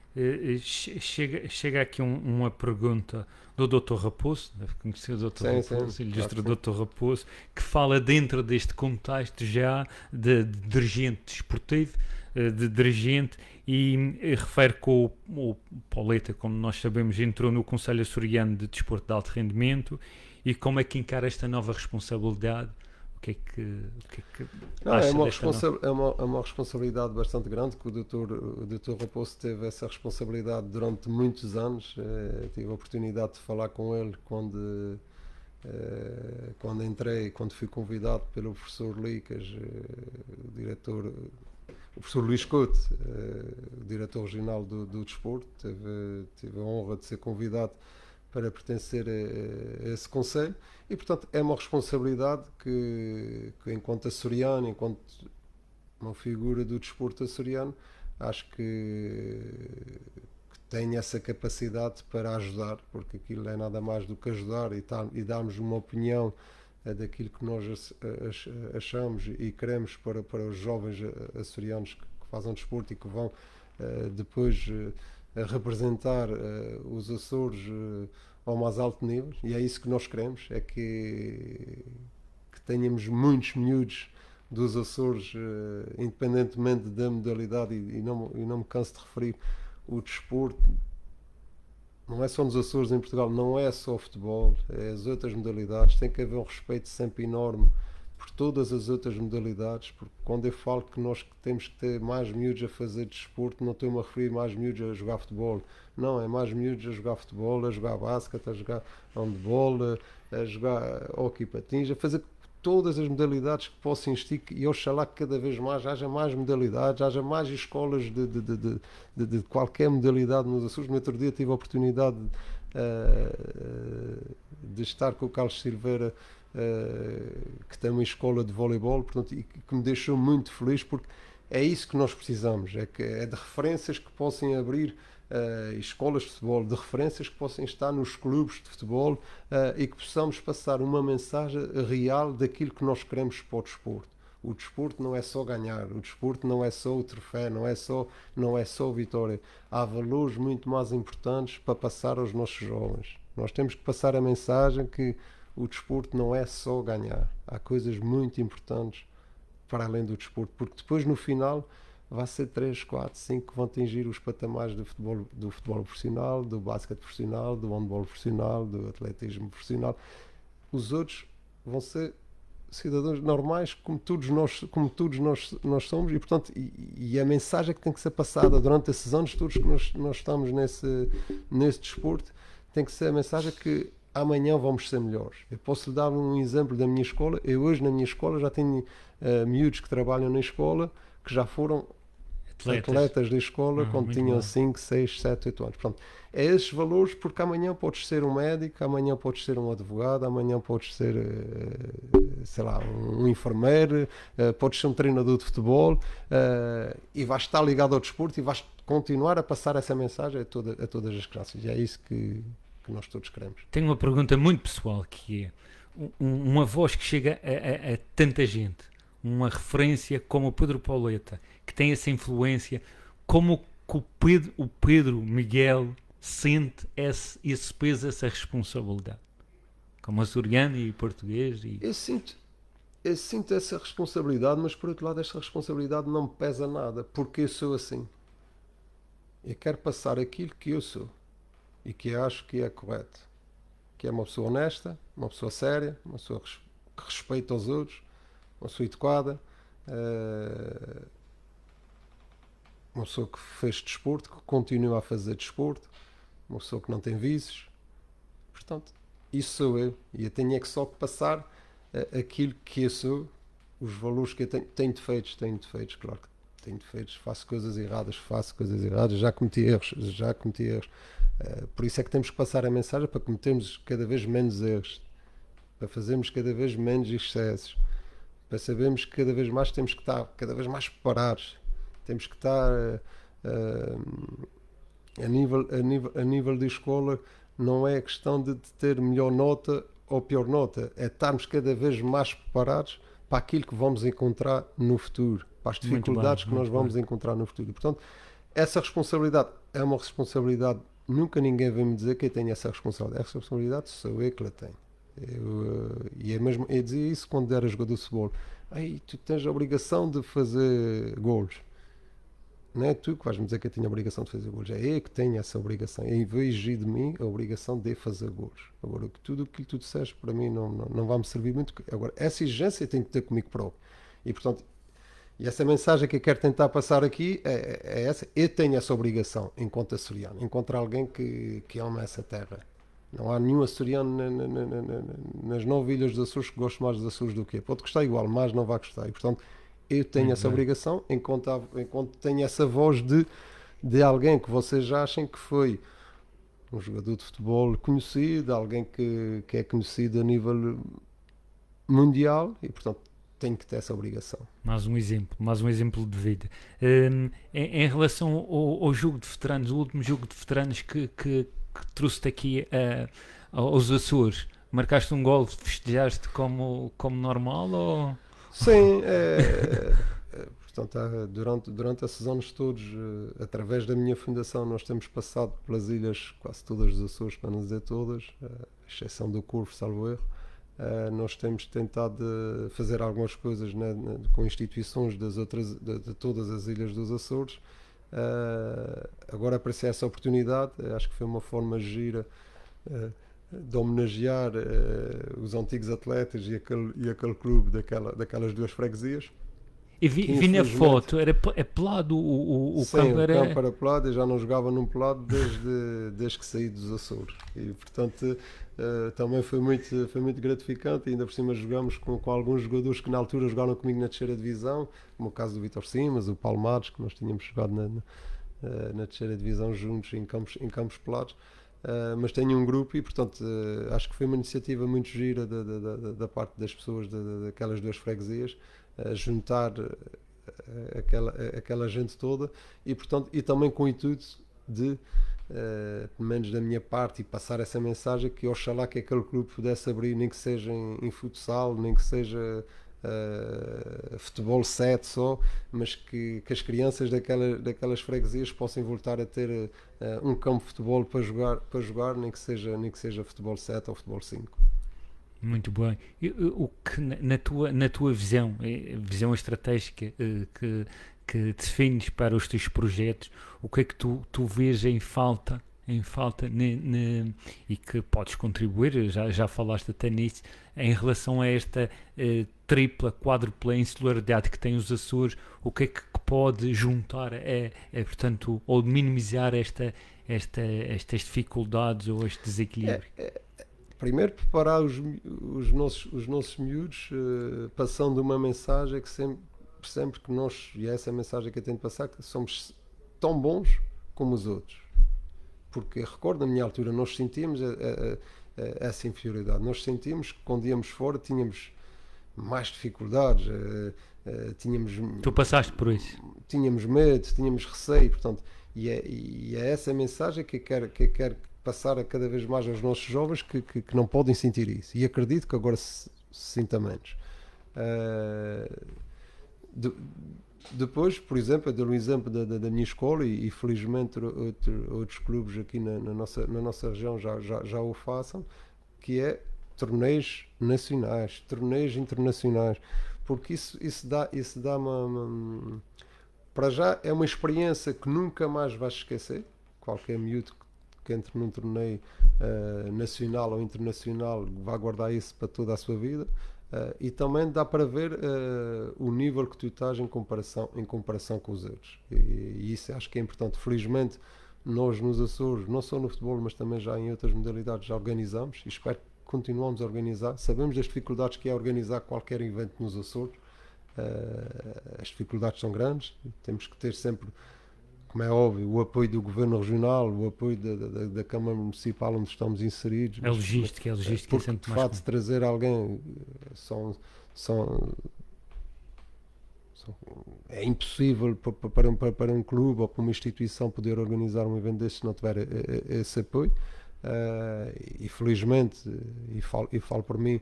Chega aqui uma pergunta do Dr. Raposo, deve conhecer o Dr. Raposo, ilustre Dr. Raposo, que fala dentro deste contexto já de dirigente desportivo, de dirigente, e refere que o Pauleta, como nós sabemos, entrou no Conselho Açoriano de Desporto de Alto Rendimento, e como é que encara esta nova responsabilidade? O que é que não, acha é uma responsabilidade bastante grande, que o Dr. Raposo teve essa responsabilidade durante muitos anos. Tive a oportunidade de falar com ele quando entrei, quando fui convidado pelo professor Licas, o professor Luís Couto, o diretor regional do desporto. Tive a honra de ser convidado para pertencer a esse conselho, e portanto é uma responsabilidade que enquanto açoriano, enquanto uma figura do desporto açoriano, acho que tenho essa capacidade para ajudar, porque aquilo é nada mais do que ajudar e darmos uma opinião daquilo que nós achamos e queremos para os jovens açorianos que fazem desporto e que vão depois a representar os Açores ao mais alto nível, e é isso que nós queremos, é que tenhamos muitos miúdos dos Açores, independentemente da modalidade, e não me canso de referir, o desporto não é só nos Açores, em Portugal, não é só o futebol, é as outras modalidades. Tem que haver um respeito sempre enorme por todas as outras modalidades, porque quando eu falo que nós temos que ter mais miúdos a fazer desporto, não estou-me a referir mais miúdos a jogar futebol, não, é mais miúdos a jogar futebol, a jogar basquete, a jogar handball, a jogar hóquei patins, a fazer todas as modalidades que possam existir, e oxalá que cada vez mais haja mais modalidades, haja mais escolas de qualquer modalidade nos Açores. No outro dia tive a oportunidade de estar com o Carlos Silveira, que tem uma escola de voleibol, portanto, e que me deixou muito feliz, porque é isso que nós precisamos, é de referências que possam abrir escolas de futebol, de referências que possam estar nos clubes de futebol, e que possamos passar uma mensagem real daquilo que nós queremos para o desporto. O desporto não é só ganhar, o desporto não é só o troféu, não é só a vitória. Há valores muito mais importantes para passar aos nossos jovens. Nós temos que passar a mensagem que o desporto não é só ganhar. Há coisas muito importantes para além do desporto, porque depois no final vai ser 3, 4, 5 que vão atingir os patamares do futebol profissional, do basquete profissional, do handball profissional, do atletismo profissional. Os outros vão ser cidadãos normais, como todos nós somos, e portanto a mensagem que tem que ser passada durante esses anos todos que nós estamos nesse desporto, tem que ser a mensagem que amanhã vamos ser melhores. Eu posso lhe dar um exemplo da minha escola. Eu hoje na minha escola já tenho miúdos que trabalham na escola que já foram atletas da escola quando tinham 5, 6, 7, 8 anos. Portanto, é esses valores, porque amanhã podes ser um médico, amanhã podes ser um advogado, amanhã podes ser, sei lá, um enfermeiro, podes ser um treinador de futebol, e vais estar ligado ao desporto e vais continuar a passar essa mensagem a todas as crianças. E é isso que nós todos queremos. Tenho uma pergunta muito pessoal, que é uma voz que chega a tanta gente, uma referência como o Pedro Pauleta, que tem essa influência, como que o Pedro Miguel sente esse peso, essa responsabilidade, como açoriano e português? Eu sinto essa responsabilidade, mas por outro lado essa responsabilidade não me pesa nada, porque eu sou assim. Eu quero passar aquilo que eu sou e que acho que é correto. que é uma pessoa honesta, uma pessoa séria, uma pessoa que respeita os outros, uma pessoa educada, uma pessoa que fez desporto, que continua a fazer desporto, uma pessoa que não tem vícios. Portanto, isso sou eu. E eu tenho é que só passar aquilo que eu sou, os valores que eu tenho. Tenho defeitos, claro que tenho defeitos. Faço coisas erradas, já cometi erros. Por isso é que temos que passar a mensagem para cometermos cada vez menos erros, para fazermos cada vez menos excessos, para sabermos que cada vez mais temos que estar cada vez mais preparados. Temos que estar a nível de escola. Não é questão de ter melhor nota ou pior nota, é estarmos cada vez mais preparados para aquilo que vamos encontrar no futuro, para as dificuldades que nós vamos encontrar no futuro. Portanto, essa responsabilidade é uma responsabilidade, nunca ninguém vem me dizer que eu tenho essa responsabilidade. A responsabilidade sou eu que la tenho. E é mesmo, eu dizia isso quando era jogador de futebol. Aí tu tens a obrigação de fazer golos. Não é tu que vais-me dizer que eu tenho a obrigação de fazer golos, é eu que tenho essa obrigação. Eu vejo de mim a obrigação de fazer golos. Agora, tudo o que tu disseste para mim não vai-me servir muito. Agora, essa exigência eu tenho que ter comigo próprio. E, portanto, essa mensagem que eu quero tentar passar aqui é essa. Eu tenho essa obrigação, enquanto açoriano, enquanto alguém que ama essa terra. Não há nenhum açoriano nas 9 ilhas dos Açores que goste mais dos Açores do que eu. Pode gostar igual, mas não vai gostar. E, portanto, eu tenho essa obrigação, enquanto tenho essa voz de alguém que vocês achem que foi um jogador de futebol conhecido, alguém que é conhecido a nível mundial, e portanto tenho que ter essa obrigação. Mais um exemplo de vida. Em relação ao jogo de veteranos, o último jogo de veteranos que trouxe-te aqui aos Açores, marcaste um gol, festejaste como normal ou... Sim, portanto, durante esses anos todos, através da minha fundação, nós temos passado pelas ilhas, quase todas dos Açores, para não dizer todas, exceção do Corvo, salvo erro. Nós temos tentado fazer algumas coisas com instituições de todas as ilhas dos Açores. Agora apareceu essa oportunidade, acho que foi uma forma gira de homenagear os antigos atletas e aquele clube daquelas duas freguesias. E vi na foto, é pelado o sim, campo era... o campo era pelado, e já não jogava num pelado desde que saí dos Açores. E portanto também foi muito gratificante, e ainda por cima jogamos com alguns jogadores que na altura jogaram comigo na terceira divisão, como o caso do Vítor Simas, o Palmares, que nós tínhamos jogado na terceira divisão juntos em campos pelados. Mas tenho um grupo e, portanto, acho que foi uma iniciativa muito gira da parte das pessoas daquelas duas freguesias, juntar aquela gente toda, e, portanto, e também com o intuito de, pelo menos da minha parte, e passar essa mensagem que oxalá que aquele clube pudesse abrir, nem que seja em futsal, nem que seja futebol 7 só, mas que as crianças daquelas freguesias possam voltar a ter um campo de futebol para jogar, nem que seja futebol 7 ou futebol 5. Muito bem. O que na tua visão estratégica que defines para os teus projetos, o que é que tu vês em falta e que podes contribuir, já falaste até nisso, em relação a esta tripla, quádrupla insularidade que tem os Açores, o que é que pode juntar, portanto, ou minimizar estas dificuldades ou este desequilíbrio? Primeiro, preparar os nossos miúdos, passando uma mensagem que sempre que nós, e é essa mensagem que eu tento passar, que somos tão bons como os outros. Porque recordo, na minha altura, nós sentíamos essa inferioridade. Nós sentíamos que quando íamos fora tínhamos mais dificuldades, Tu passaste por isso? Tínhamos medo, tínhamos receio, portanto, e é essa mensagem que eu quero passar a cada vez mais aos nossos jovens que não podem sentir isso. E acredito que agora se sinta menos. Depois, por exemplo, eu dou um exemplo da minha escola, e felizmente outros clubes aqui na nossa região já o façam, que é torneios nacionais, torneios internacionais, porque isso dá uma para já é uma experiência que nunca mais vais esquecer, qualquer miúdo que entre num torneio nacional ou internacional vai guardar isso para toda a sua vida. E também dá para ver o nível que tu estás em comparação com os outros. E isso acho que é importante. Felizmente, nós nos Açores, não só no futebol, mas também já em outras modalidades, já organizamos e espero que continuemos a organizar. Sabemos das dificuldades que é organizar qualquer evento nos Açores. As dificuldades são grandes, temos que ter sempre, como é óbvio, o apoio do Governo Regional, o apoio da Câmara Municipal onde estamos inseridos. A logística é porque sempre de mais facto trazer alguém é impossível para um clube ou para uma instituição poder organizar um evento deste se não tiver esse apoio. E felizmente, e falo por mim,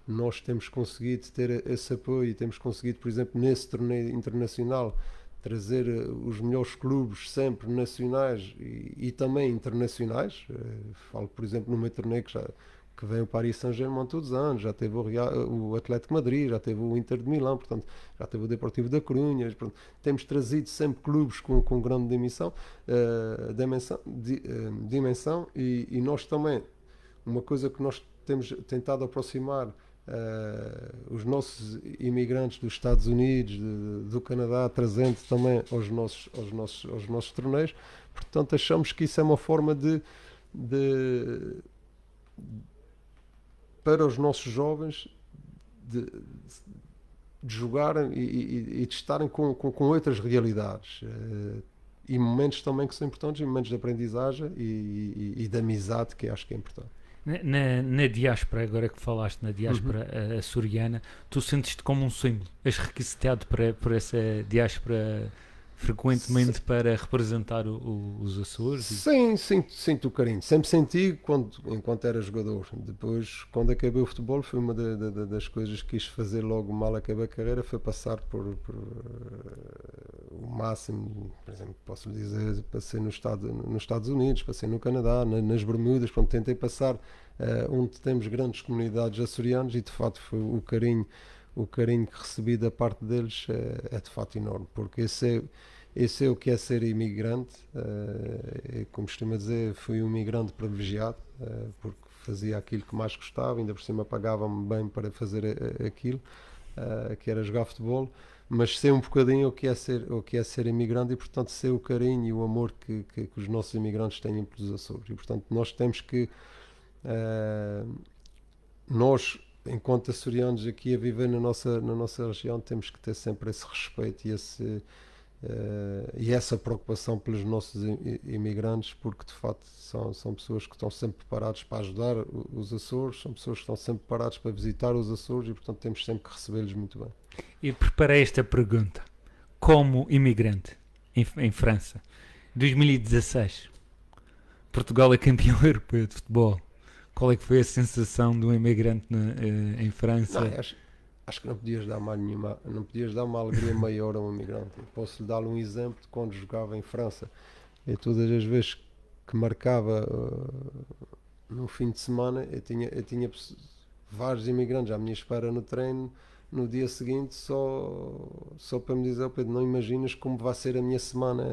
nós temos conseguido ter esse apoio e temos conseguido, por exemplo, nesse torneio internacional, trazer os melhores clubes sempre nacionais e também internacionais. Falo, por exemplo, no meu torneio que vem o Paris Saint-Germain todos os anos, já teve o Atlético Madrid, já teve o Inter de Milão, portanto, já teve o Deportivo da Corunha. Portanto, temos trazido sempre clubes com grande dimensão e nós também, uma coisa que nós temos tentado aproximar os nossos imigrantes dos Estados Unidos, do Canadá, trazendo também aos nossos torneios. Portanto, achamos que isso é uma forma para os nossos jovens de jogarem e de estarem com outras realidades e momentos também que são importantes, e momentos de aprendizagem e de amizade, que acho que é importante. Na diáspora, agora que falaste na diáspora açoriana, tu sentes-te como um símbolo? És requisitado por essa diáspora frequentemente para representar os Açores? Sim, sinto o carinho. Sempre senti enquanto era jogador. Depois, quando acabei o futebol, foi uma das coisas que quis fazer logo mal acabei a carreira, foi passar por o máximo. Por exemplo, posso lhe dizer, passei nos Estados Unidos, passei no Canadá, nas Bermudas, quando tentei passar onde temos grandes comunidades açorianas, e de facto foi o carinho que recebi da parte deles é de facto enorme, porque esse é o que é ser imigrante. Como costuma dizer, fui um imigrante privilegiado, porque fazia aquilo que mais gostava, ainda por cima pagavam-me bem para fazer aquilo, que era jogar futebol, mas sei um bocadinho o que é ser imigrante, e portanto sei o carinho e o amor que os nossos imigrantes têm pelos Açores, e portanto nós temos que nós, enquanto açorianos aqui a viver na nossa região, temos que ter sempre esse respeito e essa preocupação pelos nossos imigrantes, porque de facto são pessoas que estão sempre preparados para ajudar os Açores, são pessoas que estão sempre preparadas para visitar os Açores, e portanto temos sempre que recebê-los muito bem. E preparei esta pergunta: como imigrante em França, 2016, Portugal é campeão europeu de futebol. Qual é que foi a sensação de um imigrante em França? Não, acho que não podias dar uma alegria maior a um imigrante. Eu posso lhe dar um exemplo de quando jogava em França. E todas as vezes que marcava no fim de semana, eu tinha vários imigrantes à minha espera no treino no dia seguinte, só para me dizer: Pedro, não imaginas como vai ser a minha semana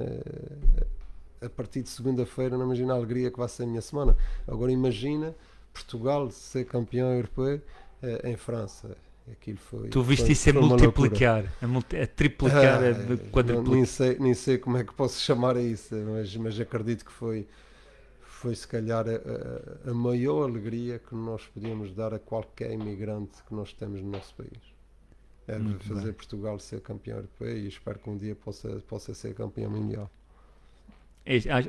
a partir de segunda-feira, não imagina a alegria que vai ser a minha semana. Agora imagina Portugal ser campeão europeu em França. Aquilo tu viste isso a multiplicar, a triplicar, a quadruplicar. Nem sei como é que posso chamar a isso, mas acredito que foi se calhar a maior alegria que nós podíamos dar a qualquer imigrante que nós temos no nosso país. Era fazer Portugal ser campeão europeu, e espero que um dia possa ser campeão mundial.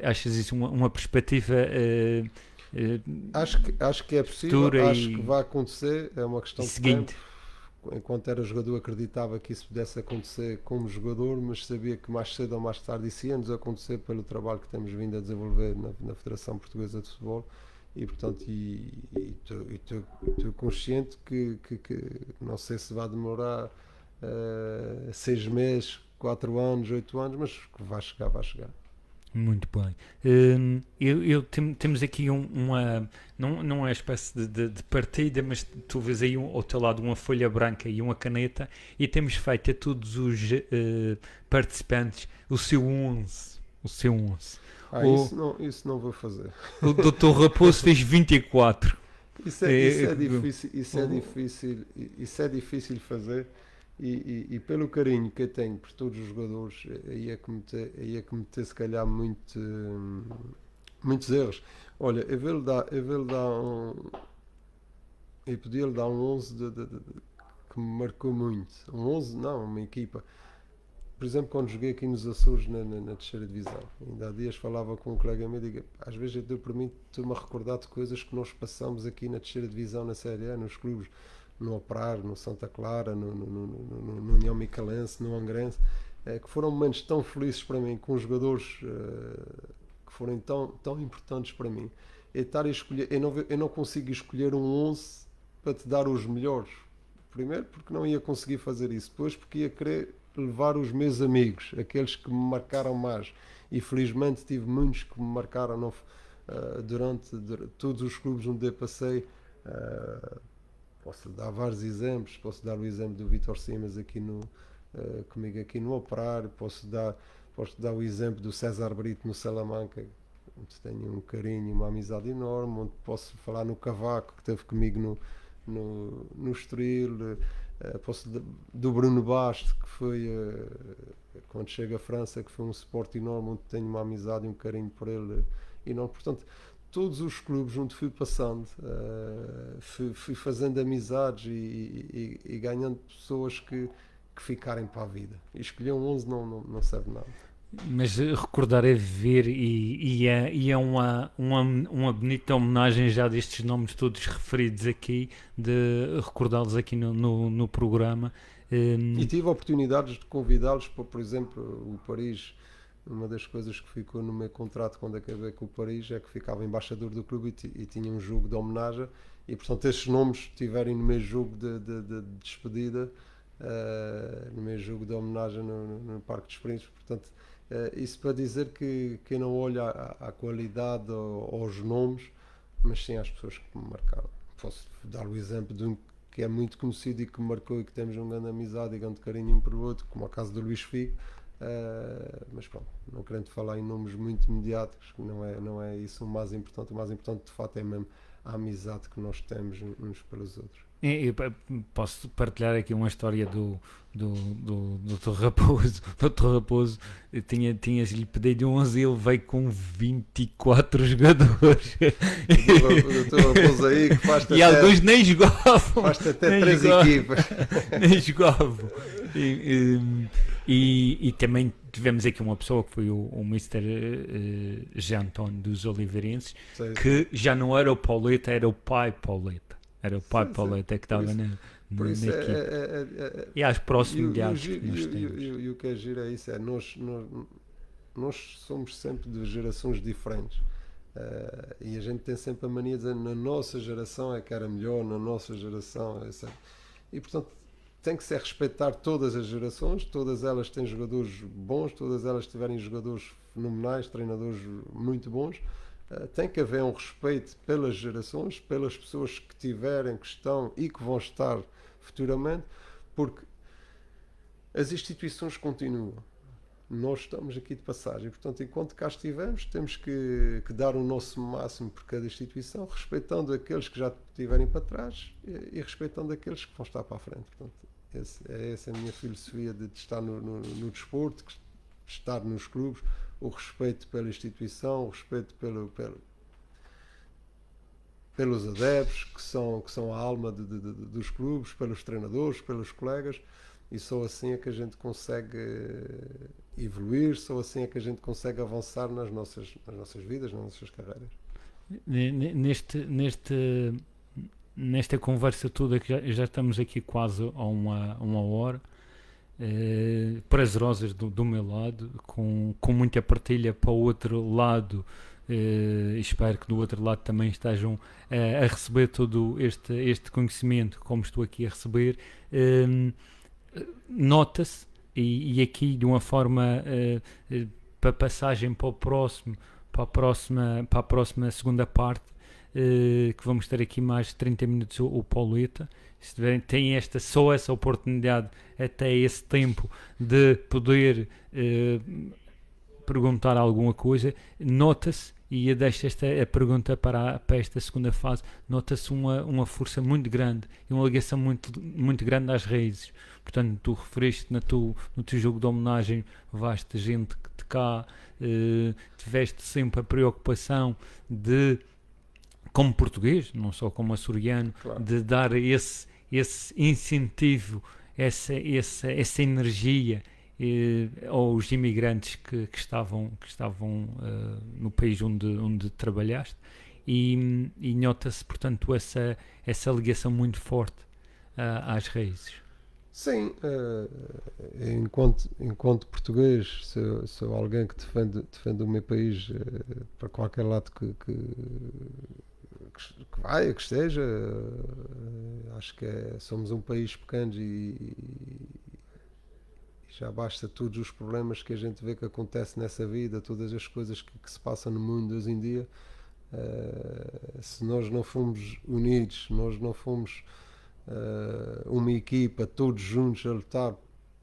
Achas isso uma perspectiva? Acho que é possível, acho que vai acontecer, é uma questão de tempo. Enquanto era jogador acreditava que isso pudesse acontecer como jogador, mas sabia que mais cedo ou mais tarde isso ia-nos acontecer pelo trabalho que temos vindo a desenvolver na Federação Portuguesa de Futebol, e portanto estou consciente que não sei se vai demorar 6 meses, 4 anos, 8 anos, mas que vai chegar. Muito bem. Temos aqui não é espécie de partida, mas tu vês aí ao teu lado uma folha branca e uma caneta, e temos feito a todos os participantes o seu 11. Isso não vou fazer. O Dr. Raposo fez 24. Isso é difícil fazer. E pelo carinho que eu tenho por todos os jogadores, aí é que meter se calhar muitos erros. Olha, eu podia-lhe dar um 11 que me marcou muito. Um 11 não, uma equipa. Por exemplo, quando joguei aqui nos Açores na terceira divisão, ainda há dias falava com um colega meu e digo, às vezes eu dou por mim, estou-me a recordar de coisas que nós passamos aqui na terceira divisão, na Série A, nos clubes, no Operário, no Santa Clara, no União Micalense, no Angrense, que foram momentos tão felizes para mim, com jogadores que foram tão importantes para mim. Eu não consigo escolher um 11 para te dar os melhores. Primeiro porque não ia conseguir fazer isso, depois porque ia querer levar os meus amigos, aqueles que me marcaram mais, e felizmente tive muitos que me marcaram durante todos os clubes onde eu passei. Posso dar vários exemplos, posso dar o exemplo do Vítor Simas comigo aqui no Operário, posso dar o exemplo do César Brito no Salamanca, onde tenho um carinho, uma amizade enorme, onde posso falar no Cavaco, que esteve comigo no Estoril, posso do Bruno Basto, que foi quando chega à França, que foi um suporte enorme, onde tenho uma amizade e um carinho por ele enorme. Portanto, todos os clubes onde fui passando, fui fazendo amizades e ganhando pessoas que ficarem para a vida. E escolher um 11 não serve nada. Mas recordar é viver e é uma bonita homenagem já destes nomes todos referidos aqui, de recordá-los aqui no programa. E tive oportunidades de convidá-los para, por exemplo, o Paris. Uma das coisas que ficou no meu contrato quando acabei com o Paris é que ficava embaixador do clube e tinha um jogo de homenagem, e portanto estes nomes estiverem no meu jogo de despedida, no meu jogo de homenagem no Parque dos Príncipes. Portanto, isso para dizer que eu não olho à qualidade ou aos nomes, mas sim às pessoas que me marcaram. Posso dar o exemplo de um que é muito conhecido e que me marcou e que temos uma grande amizade e grande carinho um pelo outro, como é o caso do Luís Figo. Mas pronto, não querendo falar em nomes muito mediáticos, não é isso o mais importante. O mais importante de fato é mesmo a amizade que nós temos uns pelos outros. Eu posso partilhar aqui uma história do Dr. Raposo. O Dr. Raposo tinha-lhe pedido 11 e ele veio com 24 jogadores. O Dr. Raposo aí que faz-te e até, alguns nem jogavam. Faz-te até 3 equipas. Nem jogavam. E também tivemos aqui uma pessoa que foi o Mr. Jean António dos Oliveirenses, que já não era o Pauleta, era o pai Pauleta. Era o pai Pauleta que estava na equipe. E às proximidades que nós temos. E o que é giro é isso, nós somos sempre de gerações diferentes. E a gente tem sempre a mania de dizer, na nossa geração é que era melhor, na nossa geração é certo. E portanto tem que ser respeitar todas as gerações, todas elas têm jogadores bons, todas elas tiverem jogadores fenomenais, treinadores muito bons. Tem que haver um respeito pelas gerações, pelas pessoas que tiverem, que estão e que vão estar futuramente, porque as instituições continuam. Nós estamos aqui de passagem, portanto, enquanto cá estivermos, temos que dar o nosso máximo por cada instituição, respeitando aqueles que já estiverem para trás e respeitando aqueles que vão estar para a frente. Portanto, essa é a minha filosofia de estar no desporto, de estar nos clubes, o respeito pela instituição, o respeito pelos adeptos, que são a alma dos clubes, pelos treinadores, pelos colegas, e só assim é que a gente consegue evoluir, só assim é que a gente consegue avançar nas nossas vidas, nas nossas carreiras. Nesta conversa toda, que já estamos aqui quase a uma hora, prazerosas do meu lado, com muita partilha para o outro lado, espero que do outro lado também estejam a receber todo este conhecimento como estou aqui a receber. Nota-se, e aqui de uma forma para passagem para a próxima segunda parte, que vamos ter aqui mais de 30 minutos o Pauleta. Se tem essa oportunidade até esse tempo de poder perguntar alguma coisa, nota-se, e eu deixo a pergunta para esta segunda fase, nota-se uma força muito grande e uma ligação muito grande às raízes. Portanto, tu referiste no teu jogo de homenagem vasta gente que de cá tiveste sempre a preocupação de, como português, não só como açoriano, Claro. de dar esse incentivo, essa energia aos imigrantes que estavam no país onde trabalhaste, e nota-se, portanto, essa ligação muito forte às raízes. Sim, enquanto português, sou alguém que defende o meu país para qualquer lado que vai, que esteja. Acho que somos um país pequeno e já basta todos os problemas que a gente vê que acontecem nessa vida, todas as coisas que se passam no mundo hoje em dia. Se nós não fomos unidos, nós não fomos uma equipa, todos juntos a lutar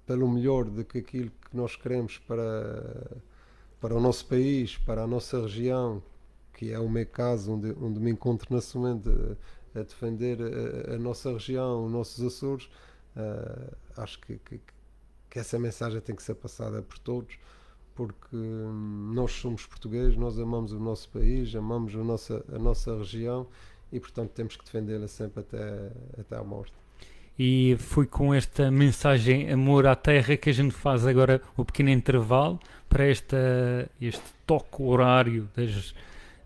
pelo melhor do que aquilo que nós queremos para o nosso país, para a nossa região, que é o meu caso, onde me encontro nesse momento a defender a nossa região, os nossos Açores. Acho que essa mensagem tem que ser passada por todos, porque nós somos portugueses, nós amamos o nosso país, amamos a nossa região, e portanto temos que defendê-la sempre até à morte. E foi com esta mensagem amor à terra que a gente faz agora o pequeno intervalo para este toque horário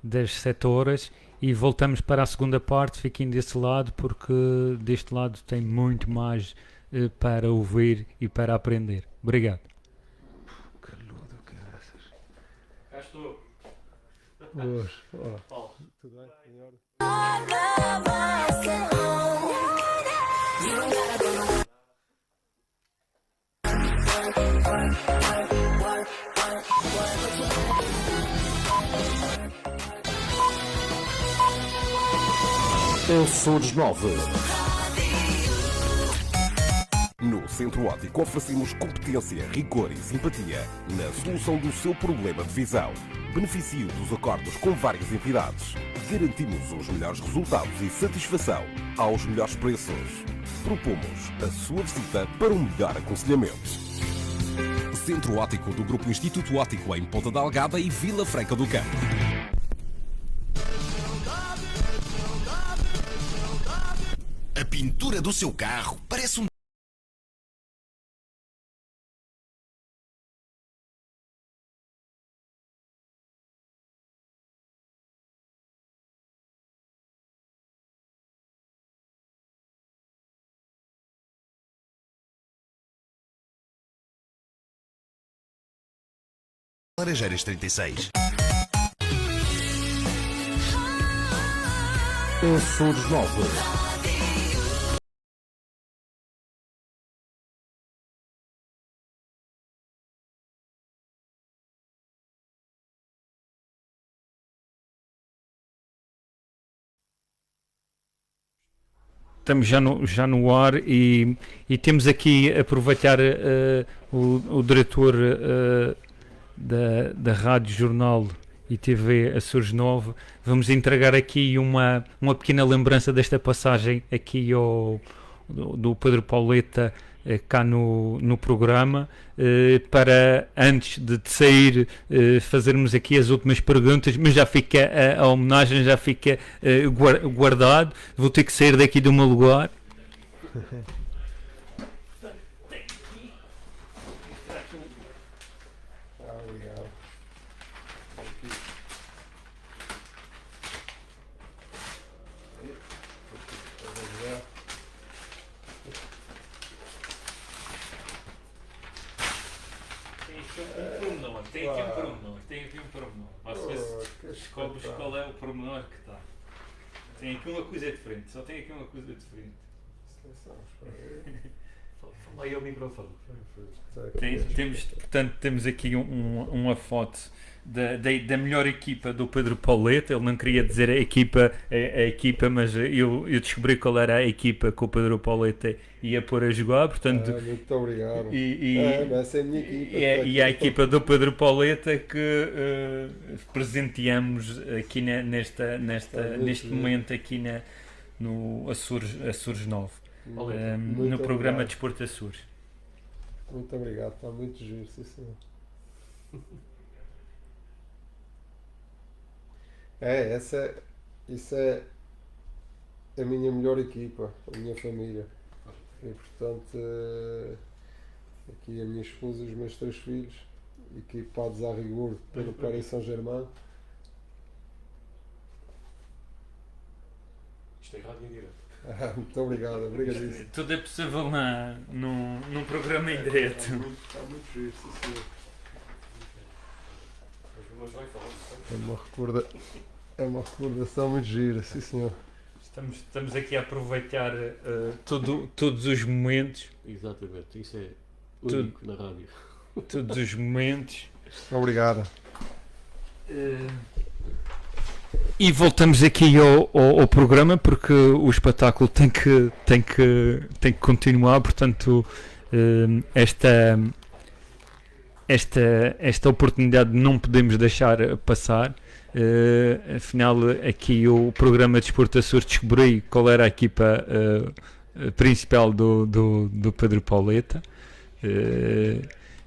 das 7 horas, e voltamos para a segunda parte. Fiquem desse lado, porque deste lado tem muito mais para ouvir e para aprender. Obrigado. Caludo, caraças. Cá estou. Boas. Olá. Tudo bem? Em ordem? Açores 9. No Centro Óptico oferecemos competência, rigor e simpatia na solução do seu problema de visão. Beneficie dos acordos com várias entidades. Garantimos os melhores resultados e satisfação aos melhores preços. Propomos a sua visita para um melhor aconselhamento. Centro Óptico do Grupo Instituto Óptico em Ponta da Algada e Vila Franca do Campo. A pintura do seu carro parece um... Laranjeiras 36. Açores 9. Estamos já no ar, e temos aqui a aproveitar o diretor da Rádio Jornal e TV Açores 9. Vamos entregar aqui uma pequena lembrança desta passagem aqui do Pedro Pauleta cá no programa, para antes de sair fazermos aqui as últimas perguntas, mas já fica a homenagem, já fica guardado. Vou ter que sair daqui do meu lugar. Tem aqui um pormenor. Às vezes descobres qual é o pormenor que está. Tem aqui uma coisa diferente. Só tem aqui uma coisa diferente. Fala aí ao microfone. Portanto, Temos aqui uma foto da melhor equipa do Pedro Pauleta. Ele não queria dizer a equipa, mas eu descobri qual era a equipa que o Pedro Pauleta ia pôr a jogar. Portanto, muito obrigado. Mas essa é a minha equipa. E a equipa do Pedro Pauleta que presenteamos aqui neste momento aqui no Açores 9, no programa Desporto Açores. Muito obrigado, está muito giro, sim senhor. Isso é a minha melhor equipa, a minha família. E portanto, aqui a minha esposa e os meus 3 filhos, equipados à rigor pelo Paris Saint-Germain. Isto é rádio em direto. Muito obrigado, obrigadíssimo. Tudo é possível num programa em direto. Está muito giro, sim senhor. É uma recordação muito gira, sim senhor. Estamos aqui a aproveitar todos os momentos. Exatamente, isso é único na rádio. Todos os momentos. Obrigado. E voltamos aqui ao programa, porque o espetáculo tem que continuar. Portanto, esta oportunidade não podemos deixar passar. Afinal, aqui o programa Desporto Açores descobri qual era a equipa principal do Pedro Pauleta.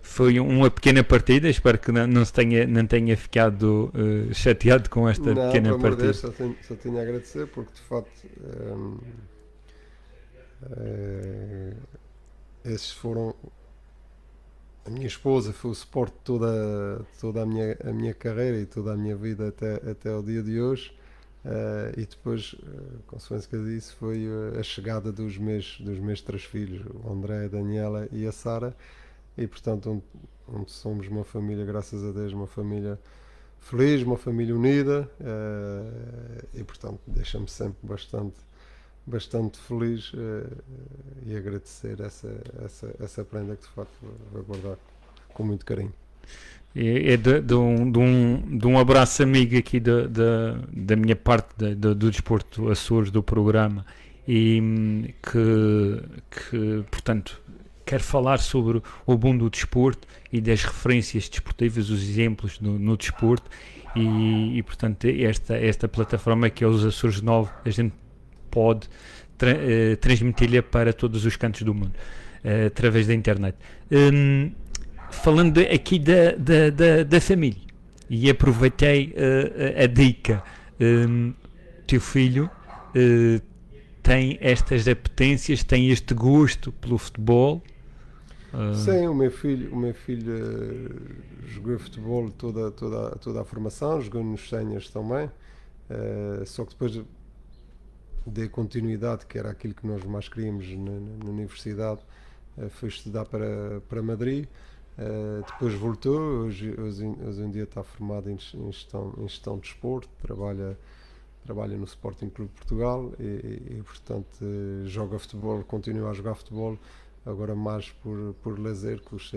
Foi uma pequena partida, espero que não tenha ficado chateado com esta pequena partida. Deus, só tenho a agradecer, porque de facto esses foram a minha esposa, foi o suporte de toda a minha carreira e toda a minha vida até ao dia de hoje. E depois, consequência que eu disse, foi a chegada dos meus 3 filhos, o André, a Daniela e a Sara. E portanto, onde somos uma família, graças a Deus, uma família feliz, uma família unida, e portanto deixa-me sempre bastante feliz, e agradecer essa prenda que de facto vou guardar com muito carinho. É de um abraço amigo aqui da minha parte do Desporto Açores, do programa, e que portanto quero falar sobre o bom do desporto e das referências desportivas, os exemplos no desporto, e portanto esta plataforma que é os Açores 9, a gente pode transmitir-lhe para todos os cantos do mundo através da internet. Falando aqui da família, e aproveitei a dica, teu filho tem estas apetências, tem este gosto pelo futebol? Sim, o meu filho jogou futebol toda a formação, jogou nos séniores também, só que depois dei continuidade, que era aquilo que nós mais queríamos na universidade, foi estudar para Madrid, depois voltou, hoje em dia está formado em gestão de desporto, trabalha no Sporting Clube de Portugal e portanto joga futebol, continua a jogar futebol, agora mais por lazer com os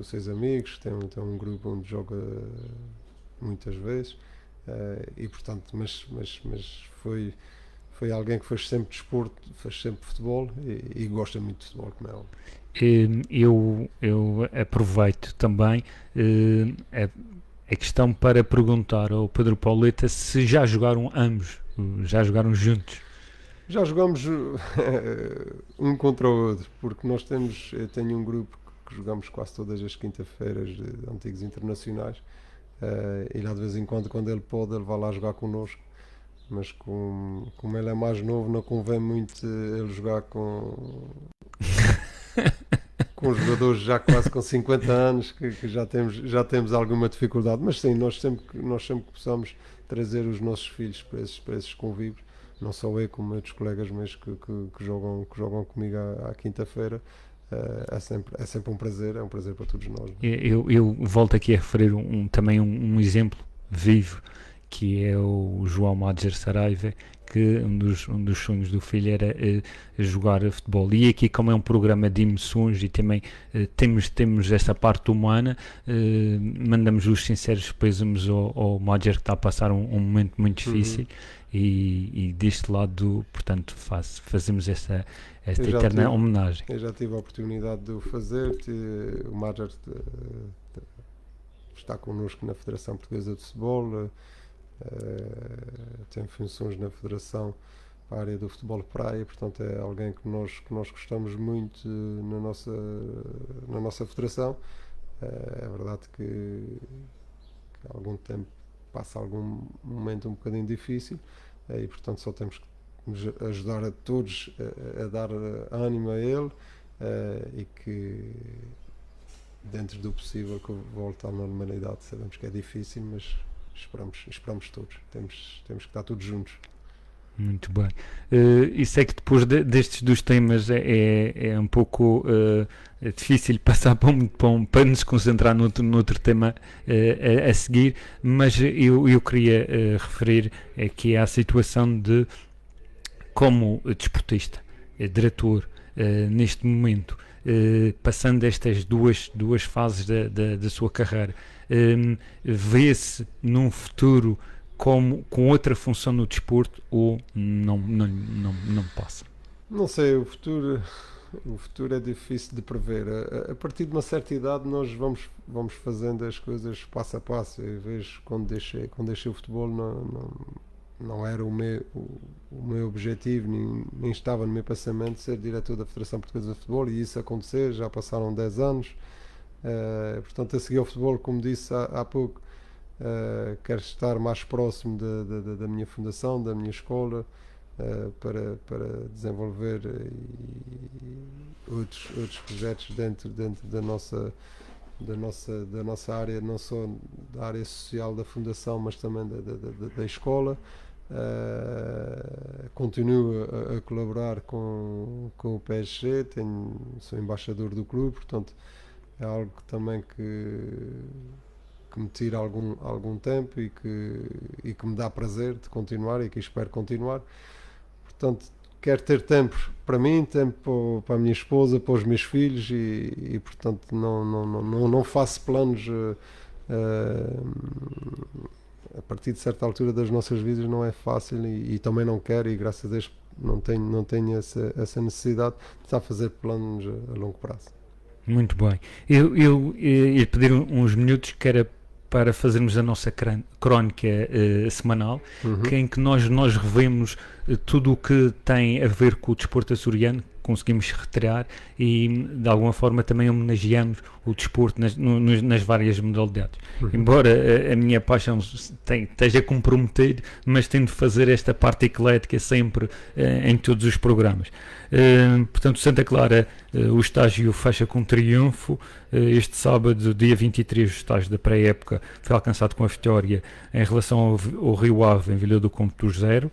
seus amigos, tem um grupo onde joga muitas vezes, e portanto, mas foi alguém que fez sempre desporto, fez sempre futebol e gosta muito de futebol, como é óbvio. Eu aproveito também a questão para perguntar ao Pedro Pauleta se já jogaram ambos, já jogaram juntos. Já jogamos um contra o outro, porque eu tenho um grupo que jogamos quase todas as quinta-feiras de antigos internacionais, e lá de vez em quando ele pode, ele vai lá jogar connosco, mas como ele é mais novo, não convém muito ele jogar com jogadores já quase com 50 anos, que já temos alguma dificuldade, mas sim, nós sempre que possamos trazer os nossos filhos para esses convívios, não só eu como outros colegas meus que jogam comigo à quinta-feira, é sempre um prazer para todos nós. Eu volto aqui a referir também um exemplo vivo, que é o João Madjer Saraiva, que um dos sonhos do filho era jogar futebol. E aqui, como é um programa de emoções e também temos esta parte humana, mandamos os sinceros pêsames ao Madjer, que está a passar um momento muito difícil. E deste lado, portanto, fazemos esta eterna homenagem. Eu já tive a oportunidade de o fazer. O Madjer está connosco na Federação Portuguesa de Futebol, tem funções na Federação para a área do futebol de praia, portanto é alguém que nós gostamos muito na nossa federação. É verdade que há algum tempo passa algum momento um bocadinho difícil, e portanto só temos que nos ajudar a todos a dar ânimo a ele, e que dentro do possível que volte à normalidade. Sabemos que é difícil, mas esperamos todos. Temos que estar todos juntos. Muito bem. E sei que depois destes dois temas é um pouco difícil passar para nos concentrar noutro tema a seguir, mas eu queria referir aqui à situação de como desportista, diretor, neste momento, passando estas duas fases da sua carreira, vê-se num futuro com outra função no desporto, ou não passa? Não sei, o futuro é difícil de prever. A partir de uma certa idade nós vamos fazendo as coisas passo a passo. Eu vejo quando deixei o futebol, não era o meu objetivo, nem estava no meu pensamento ser diretor da Federação Portuguesa de Futebol, e isso aconteceu, já passaram 10 anos. Portanto, a seguir ao futebol, como disse há pouco, quero estar mais próximo da minha fundação, da minha escola, para desenvolver outros projetos dentro da nossa área, não só da área social da fundação, mas também da escola. Continuo a colaborar com o PSG, sou embaixador do clube, portanto é algo também que me tira algum tempo e que me dá prazer de continuar, e que espero continuar. Portanto, quero ter tempo para mim, tempo para a minha esposa, para os meus filhos, e portanto não faço planos. A partir de certa altura das nossas vidas não é fácil, e também não quero, e graças a Deus não tenho essa necessidade de estar a fazer planos a longo prazo. Muito bem. Eu ia pedir uns minutos, que era para fazermos a nossa crónica semanal, em que nós revemos tudo o que tem a ver com o desporto açoriano, conseguimos retirar, e de alguma forma também homenageamos o desporto nas várias modalidades. Embora a minha paixão esteja comprometido, mas tento fazer esta parte eclética sempre em todos os programas. Portanto, Santa Clara, o estágio fecha com triunfo. Este sábado, dia 23, o estágio da pré-época foi alcançado com a vitória em relação ao Rio Ave, em Vila do Conde, por 0.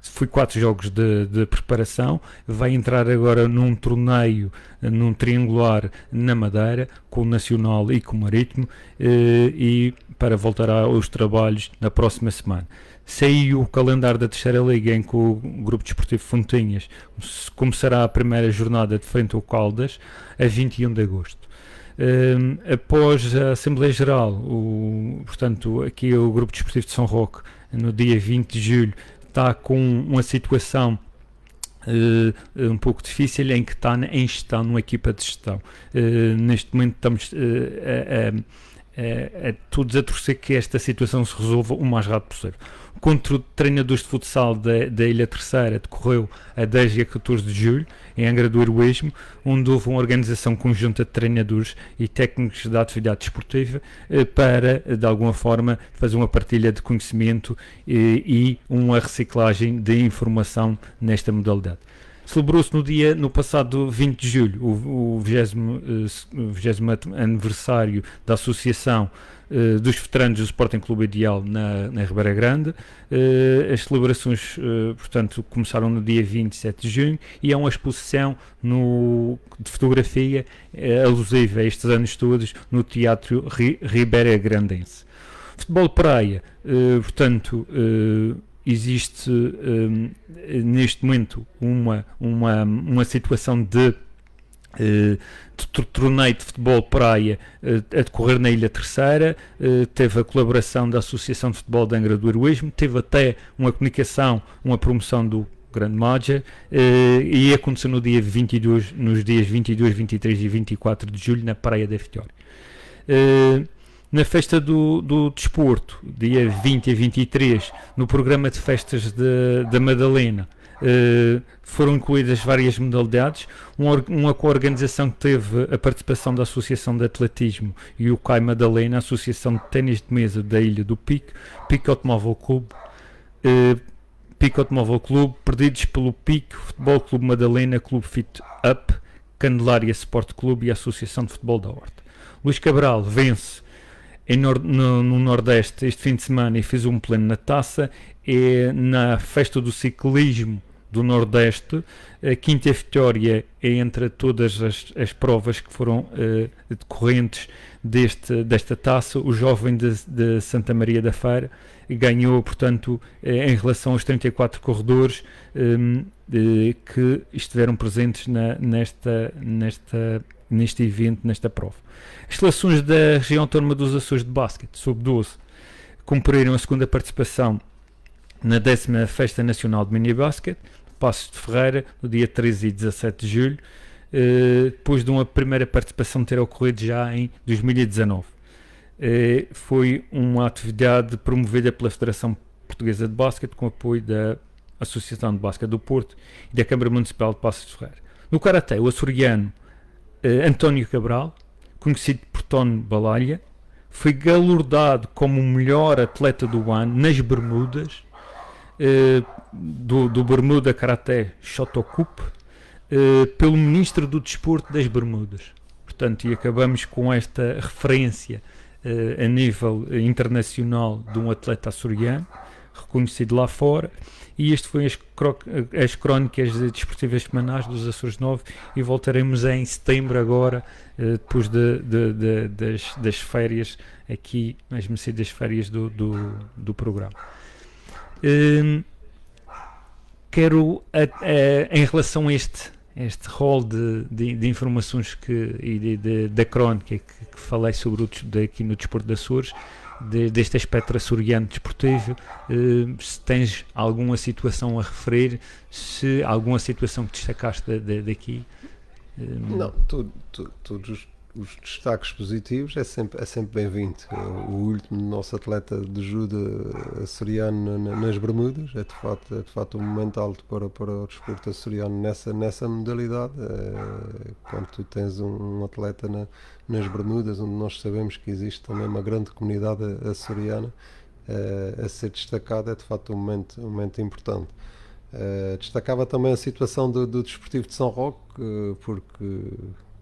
Foi 4 jogos de preparação. Vai entrar agora num torneio, num triangular na Madeira, com o Nacional e com o Marítimo, e para voltar aos trabalhos na próxima semana. Saiu o calendário da terceira liga, em que o Grupo Desportivo Fontinhas começará a primeira jornada de frente ao Caldas a 21 de agosto. Após a Assembleia Geral, portanto, aqui o Grupo Desportivo de São Roque, no dia 20 de julho, está com uma situação um pouco difícil, em que está em gestão, numa equipa de gestão. Neste momento estamos todos a torcer que esta situação se resolva o mais rápido possível. O encontro de treinadores de futsal da Ilha Terceira decorreu a 10 e a 14 de julho, em Angra do Heroísmo, onde houve uma organização conjunta de treinadores e técnicos da atividade desportiva para, de alguma forma, fazer uma partilha de conhecimento e uma reciclagem de informação nesta modalidade. Celebrou-se no passado 20 de julho o 20º aniversário da Associação dos Veteranos do Sporting Clube Ideal na Ribeira Grande. As celebrações, portanto, começaram no dia 27 de junho, e é uma exposição de fotografia alusiva a estes anos todos no Teatro Ribeira Grandense. Futebol praia, portanto, existe neste momento uma situação de torneio de futebol praia a decorrer na Ilha Terceira. Teve a colaboração da Associação de Futebol de Angra do Heroísmo, teve até uma comunicação, uma promoção do Grande Major, e aconteceu nos dias 22, 23 e 24 de julho na Praia da Vitória. Na festa do desporto, dia 20 e 23, no programa de festas da Madalena, foram incluídas várias modalidades, uma co-organização que teve a participação da Associação de Atletismo e o CAI Madalena, a Associação de Ténis de Mesa da Ilha do Pico, Pico Automóvel Clube, perdidos pelo Pico, Futebol Clube Madalena, Clube Fit Up, Candelária Sport Clube e a Associação de Futebol da Horta. Luís Cabral vence no Nordeste este fim de semana e fez um pleno na taça. É na festa do ciclismo do Nordeste, a quinta vitória é entre todas as provas que foram decorrentes desta taça. O jovem de Santa Maria da Feira ganhou, portanto, em relação aos 34 corredores que estiveram presentes neste evento, nesta prova. As seleções da região autónoma dos Açores de basquete, sub-12, cumpriram a segunda participação na 10ª Festa Nacional de Mini-Basquete, Passos de Ferreira, no dia 13 e 17 de julho, depois de uma primeira participação ter ocorrido já em 2019. Foi uma atividade promovida pela Federação Portuguesa de Basquete, com apoio da Associação de Basquete do Porto e da Câmara Municipal de Passos de Ferreira. No Karaté, o açoriano António Cabral, conhecido por Tony Balalha, foi galordado como o melhor atleta do ano nas Bermudas, do Bermuda Karaté Shotokup, pelo Ministro do Desporto das Bermudas. Portanto, e acabamos com esta referência a nível internacional de um atleta açoriano, reconhecido lá fora. E este foi as crónicas desportivas semanais dos Açores 9, e voltaremos em setembro agora, depois das férias, aqui as merecidas férias do programa. Quero, em relação a este rol de informações da crónica que falei sobre aqui no Desporto de Açores, deste aspecto açoriano desportivo, se tens alguma situação a referir, se alguma situação que destacaste daqui? Não, todos os destaques positivos é sempre bem-vindo. O último nosso atleta de judo açoriano nas Bermudas é de fato um momento alto para o desporto açoriano nessa modalidade. Quando tu tens um atleta nas Bermudas, onde nós sabemos que existe também uma grande comunidade açoriana a ser destacada, é de fato um momento importante. Destacava também a situação do Desportivo de São Roque, porque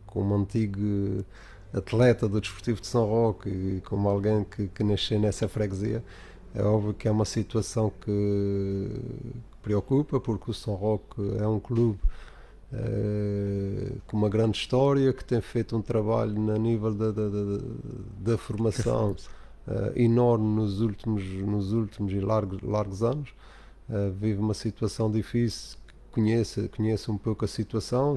como antigo atleta do Desportivo de São Roque e como alguém que nasceu nessa freguesia, é óbvio que é uma situação que preocupa, porque o São Roque é um clube com uma grande história, que tem feito um trabalho a nível da formação enorme nos últimos e largos anos. Vive uma situação difícil, conheço um pouco a situação,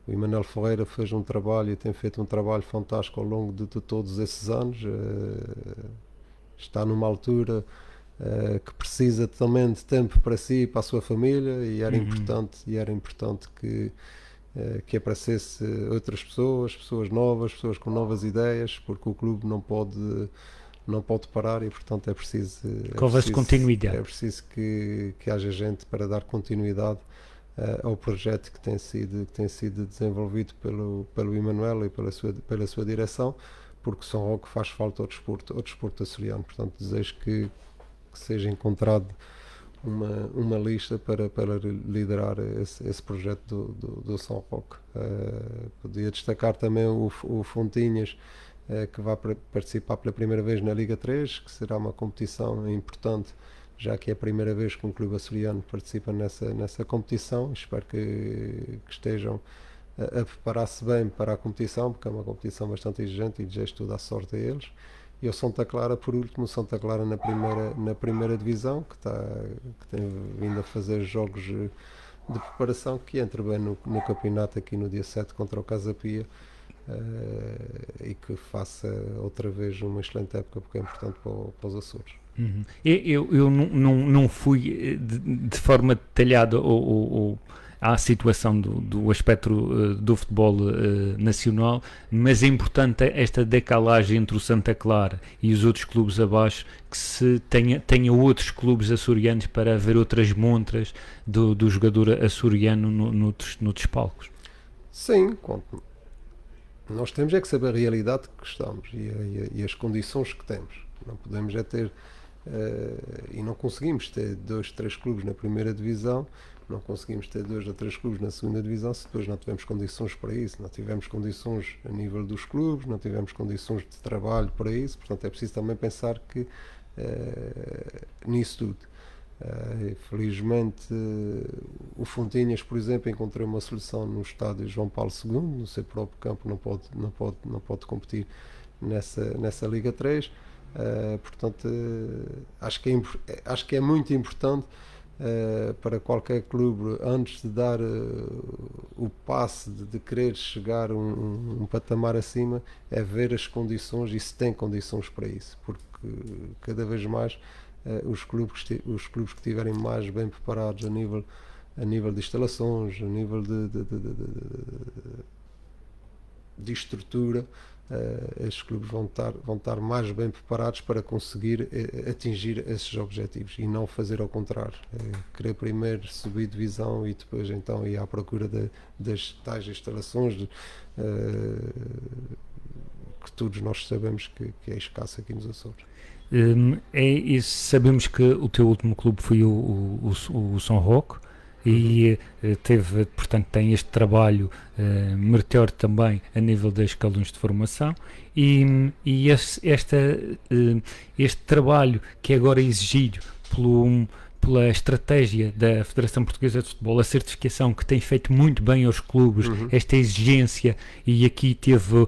o Emanuel Ferreira fez um trabalho e tem feito um trabalho fantástico ao longo de todos esses anos. Está numa altura que precisa também de tempo para si e para a sua família, e era importante que aparecesse outras pessoas novas, pessoas com novas ideias, porque o clube não pode parar, e portanto é preciso continuidade. É preciso que haja gente para dar continuidade ao projeto que tem sido desenvolvido pelo Emanuel e pela sua direção, porque São Roque faz falta ao desporto açoriano. Portanto, desejo que seja encontrado uma lista para liderar esse projeto do São Roque. Podia destacar também o Fontinhas, que vai participar pela primeira vez na Liga 3, que será uma competição importante, já que é a primeira vez que um clube açoriano participa nessa competição. Espero que estejam a preparar-se bem para a competição, porque é uma competição bastante exigente, e desejo toda a sorte a eles. E o Santa Clara, por último, o Santa Clara na primeira divisão, que tem vindo a fazer jogos de preparação, que entra bem no campeonato aqui no dia 7 contra o Casa Pia, e que faça outra vez uma excelente época, porque é importante para os Açores. Uhum. Eu não fui de forma detalhada à situação do aspecto do futebol nacional, mas é importante esta decalagem entre o Santa Clara e os outros clubes abaixo, que se tenha outros clubes açorianos para haver outras montras do jogador açoriano noutros palcos. Sim, nós temos é que saber a realidade que estamos e as condições que temos. Não podemos ter e não conseguimos ter 2, 3 clubes na primeira divisão, não conseguimos ter 2 ou 3 clubes na segunda divisão se depois não tivermos condições para isso, não tivermos condições a nível dos clubes, não tivermos condições de trabalho para isso. Portanto, é preciso também pensar que nisso tudo. Felizmente o Fontinhas, por exemplo, encontrou uma solução no estádio João Paulo II, no seu próprio campo, não pode competir nessa Liga 3. Portanto, acho que é muito importante para qualquer clube, antes de dar o passe de querer chegar um patamar acima, é ver as condições e se tem condições para isso, porque cada vez mais os clubes que estiverem mais bem preparados a nível de instalações, a nível de estrutura, estes clubes vão estar mais bem preparados para conseguir atingir esses objetivos e não fazer ao contrário, querer primeiro subir divisão e depois então ir à procura das tais instalações que todos nós sabemos que é escasso aqui nos Açores. Sabemos que o teu último clube foi o São Roque e portanto tem este trabalho meteórico também a nível das escalões de formação e este trabalho que é agora exigido pela estratégia da Federação Portuguesa de Futebol, a certificação que tem feito muito bem aos clubes, esta exigência, e aqui teve,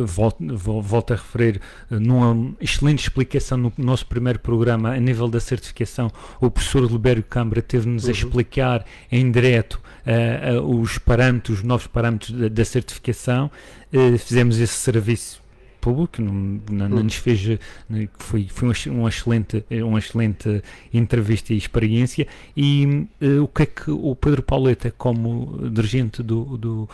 volto a referir, numa excelente explicação no nosso primeiro programa, a nível da certificação, o professor Libério Câmara teve-nos a explicar em direto os novos parâmetros da certificação. Fizemos esse serviço público, não nos fez, foi uma excelente entrevista e experiência. E o que é que o Pedro Pauleta, como dirigente da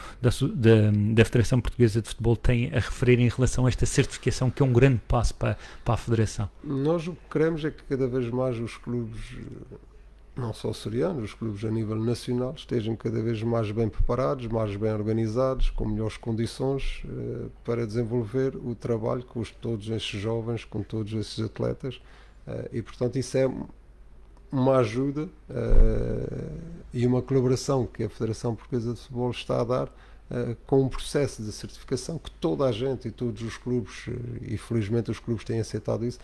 Federação Portuguesa de Futebol, tem a referir em relação a esta certificação, que é um grande passo para a Federação? Nós o que queremos é que cada vez mais os clubes, não só açorianos, os clubes a nível nacional, estejam cada vez mais bem preparados, mais bem organizados, com melhores condições para desenvolver o trabalho com todos estes jovens, com todos esses atletas, e portanto isso é uma ajuda e uma colaboração que a Federação Portuguesa de Futebol está a dar com um processo de certificação que toda a gente e todos os clubes, e felizmente os clubes têm aceitado isso,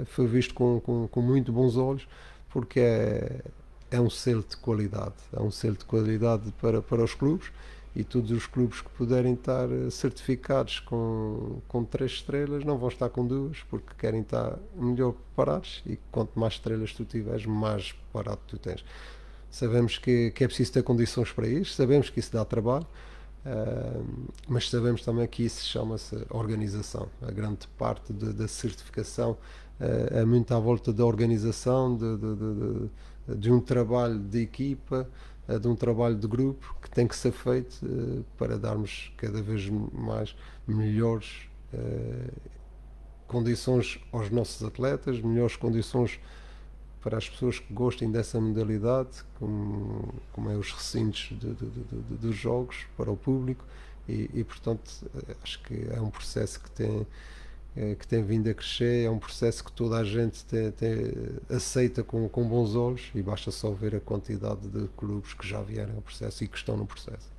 foi visto com muito bons olhos, porque é um selo de qualidade, para os clubes, e todos os clubes que puderem estar certificados com 3 estrelas não vão estar com 2, porque querem estar melhor preparados, e quanto mais estrelas tu tiveres, mais preparado tu tens. Sabemos que é preciso ter condições para isto, sabemos que isso dá trabalho, mas sabemos também que isso chama-se organização. A grande parte da certificação é muito à volta da organização, de um trabalho de equipa, de um trabalho de grupo que tem que ser feito para darmos cada vez mais melhores condições aos nossos atletas, melhores condições para as pessoas que gostem dessa modalidade, como é os recintos dos jogos, para o público, e portanto acho que é um processo que tem vindo a crescer, é um processo que toda a gente aceita com bons olhos, e basta só ver a quantidade de clubes que já vieram ao processo e que estão no processo.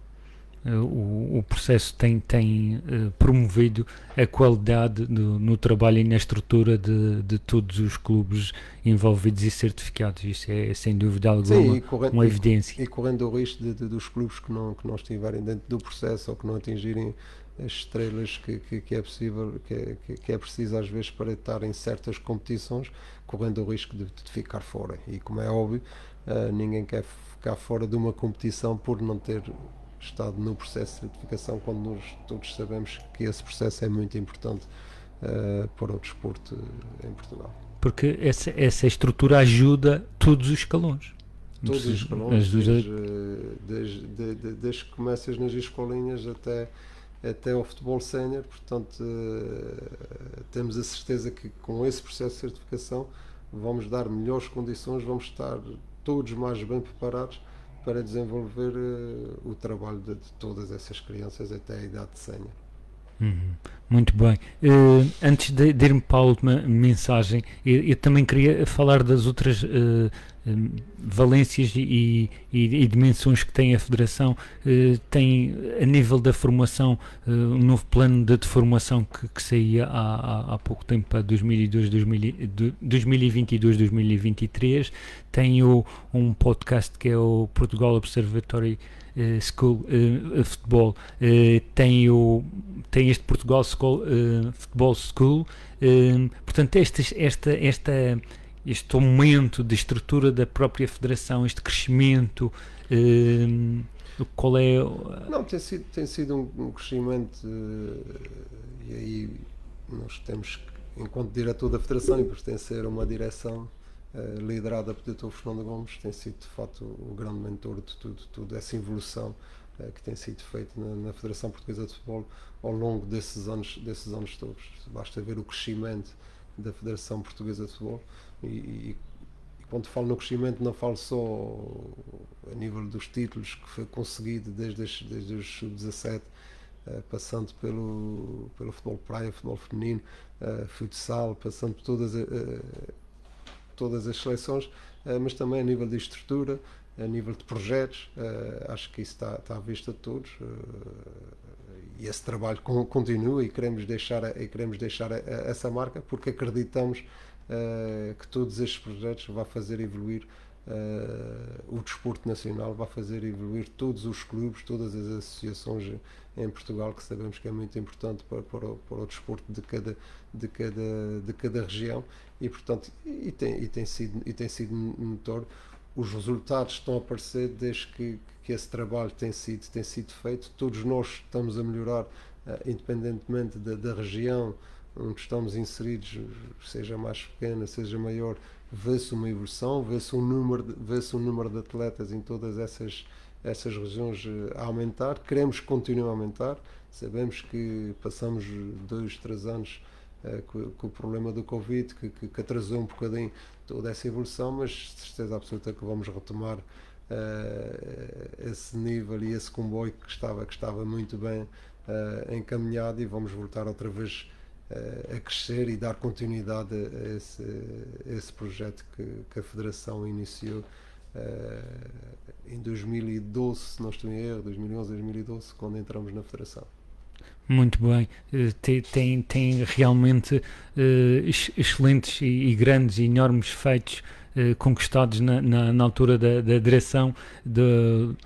o processo tem promovido a qualidade no trabalho e na estrutura de todos os clubes envolvidos e certificados. Isso é sem dúvida alguma uma evidência. E correndo o risco dos clubes que não estiverem dentro do processo ou que não atingirem as estrelas que é possível, que é preciso às vezes para estar em certas competições, correndo o risco de ficar fora. E como é óbvio, ninguém quer ficar fora de uma competição por não ter estado no processo de certificação, quando nós todos sabemos que esse processo é muito importante para o desporto em Portugal. Porque essa estrutura ajuda todos os escalões. Todos os escalões, desde que começas nas escolinhas até ao futebol sénior, portanto temos a certeza que com esse processo de certificação vamos dar melhores condições, vamos estar todos mais bem preparados para desenvolver o trabalho de todas essas crianças até a idade de sénior. Muito bem. Antes de ir-me para a última mensagem, eu também queria falar das outras valências e dimensões que tem a Federação. Tem, a nível da formação, um novo plano de formação que saía há pouco tempo, para 2022-2023. Tem um podcast que é o Portugal Observatory School Futebol, tem este Portugal Futebol School, portanto este aumento de estrutura da própria Federação, este crescimento, qual é? Não, tem sido um crescimento, e aí nós temos, enquanto diretor da Federação e pertencer a uma direção liderada pelo Dr. Fernando Gomes, tem sido de facto o grande mentor de tudo essa evolução que tem sido feita na Federação Portuguesa de Futebol ao longo desses anos todos. Basta ver o crescimento da Federação Portuguesa de Futebol e quando falo no crescimento não falo só a nível dos títulos que foi conseguido desde os sub-17, passando pelo futebol praia, futebol feminino, futsal, passando por todas as seleções, mas também a nível de estrutura, a nível de projetos. Acho que isso está à vista de todos, e esse trabalho continua e queremos deixar essa marca, porque acreditamos que todos estes projetos vão fazer evoluir o desporto nacional, vai fazer evoluir todos os clubes, todas as associações em Portugal, que sabemos que é muito importante para o desporto de cada região, e portanto tem sido notório. Os resultados estão a aparecer desde que esse trabalho tem sido feito. Todos nós estamos a melhorar, independentemente da região onde estamos inseridos, seja mais pequena, seja maior, vê-se uma evolução, vê-se um número de atletas em todas essas regiões a aumentar. Queremos que continue a aumentar. Sabemos que passamos 2-3 anos com o problema do Covid, que atrasou um bocadinho toda essa evolução, mas de certeza absoluta que vamos retomar esse nível e esse comboio que estava muito bem encaminhado, e vamos voltar outra vez a crescer e dar continuidade a esse projeto que a Federação iniciou em 2012, se não estou em erro, 2011, 2012, quando entramos na Federação. Muito bem, tem realmente excelentes e grandes e enormes feitos conquistados na altura da direção do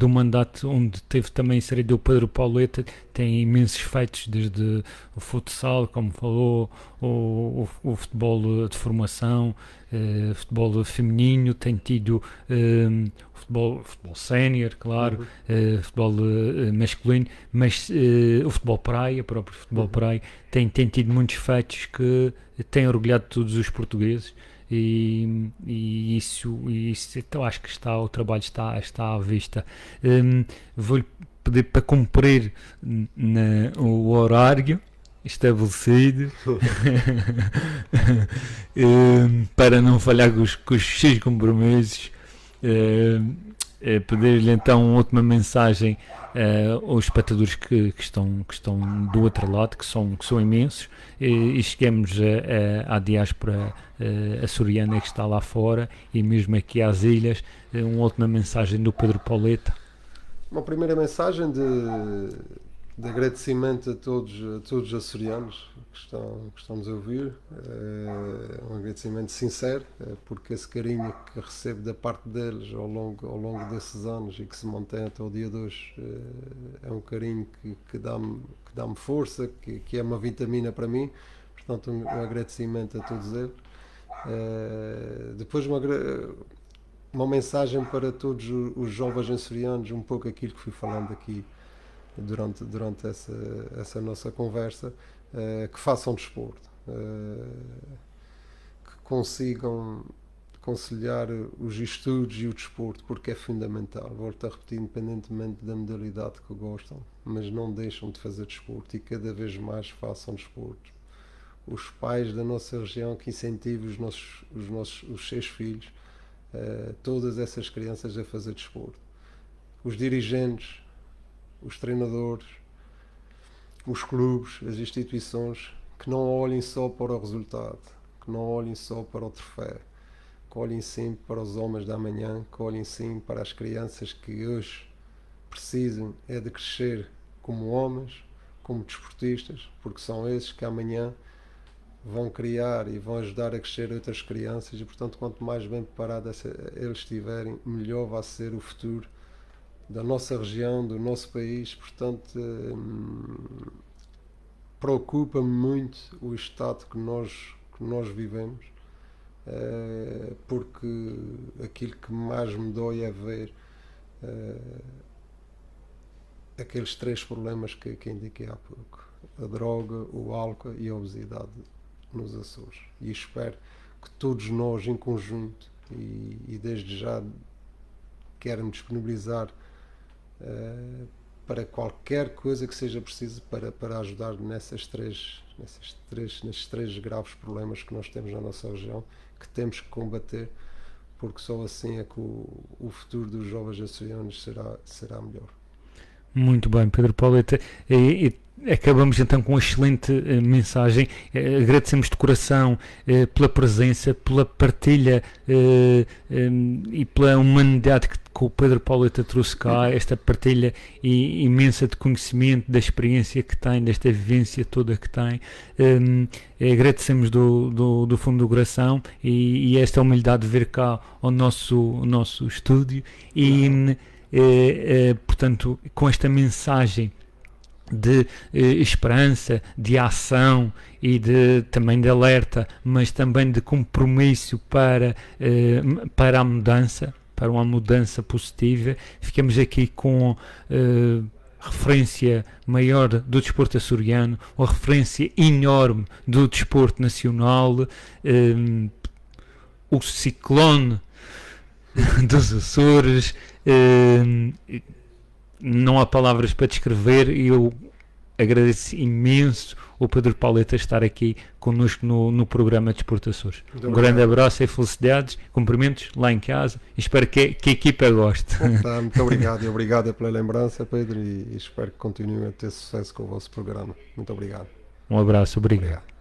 mandato, onde teve também inserido o Pedro Pauleta. Tem imensos feitos, desde o futsal, como falou, o futebol de formação, futebol feminino, tem tido futebol sénior, claro, futebol masculino, mas o futebol praia, próprio futebol praia, tem tido muitos feitos que têm orgulhado todos os portugueses. E isso então acho que o trabalho está à vista. Vou-lhe pedir para cumprir o horário estabelecido para não falhar com os seus compromissos. Pedir-lhe então uma última mensagem aos espectadores que estão do outro lado, que são imensos, e chegamos à diáspora açoriana que está lá fora, e mesmo aqui às ilhas. Uma última mensagem do Pedro Pauleta. Uma primeira mensagem de agradecimento a todos os açorianos que estamos a ouvir. Um agradecimento sincero, porque esse carinho que recebo da parte deles ao longo desses anos e que se mantém até o dia de hoje é um carinho que dá-me força, que é uma vitamina para mim. Portanto, um agradecimento a todos eles. Depois uma mensagem para todos os jovens açorianos, um pouco aquilo que fui falando aqui durante essa nossa conversa, que façam desporto, que consigam conciliar os estudos e o desporto, porque é fundamental. Volto a repetir, independentemente da modalidade que gostam, mas não deixam de fazer desporto e cada vez mais façam desporto. Os pais da nossa região que incentivem os seus filhos, todas essas crianças a fazer desporto. Os dirigentes, os treinadores, os clubes, as instituições, que não olhem só para o resultado, que não olhem só para o troféu, que olhem sim para os homens da manhã, que olhem sim para as crianças que hoje precisam de crescer como homens, como desportistas, porque são esses que amanhã vão criar e vão ajudar a crescer outras crianças e, portanto, quanto mais bem preparados eles estiverem, melhor vai ser o futuro da nossa região, do nosso país. Portanto, preocupa-me muito o estado que nós vivemos, porque aquilo que mais me dói é ver aqueles 3 problemas que indiquei há pouco: a droga, o álcool e a obesidade nos Açores. E espero que todos nós em conjunto, e desde já quero me disponibilizar para qualquer coisa que seja preciso para ajudar nesses três graves problemas que nós temos na nossa região, que temos que combater, porque só assim é que o futuro dos jovens açorianos será melhor. Muito bem, Pedro Pauleta. Acabamos então com uma excelente mensagem. Agradecemos de coração pela presença, pela partilha e pela humanidade que o Pedro Pauleta trouxe cá, esta partilha imensa de conhecimento, da experiência que tem, desta vivência toda que tem. Agradecemos do fundo do coração e esta humildade de vir cá ao nosso estúdio e portanto, com esta mensagem de esperança, de ação e também de alerta, mas também de compromisso para a mudança, para uma mudança positiva. Ficamos aqui com referência maior do desporto açoriano, uma referência enorme do desporto nacional, o ciclone dos Açores. Não há palavras para descrever e eu agradeço imenso o Pedro Pauleta estar aqui connosco no programa de Desporto Açores. Um grande abraço e felicidades, cumprimentos lá em casa e espero que a equipa goste. Muito obrigado e obrigado pela lembrança, Pedro, e espero que continuem a ter sucesso com o vosso programa. Muito obrigado. Um abraço, obrigado.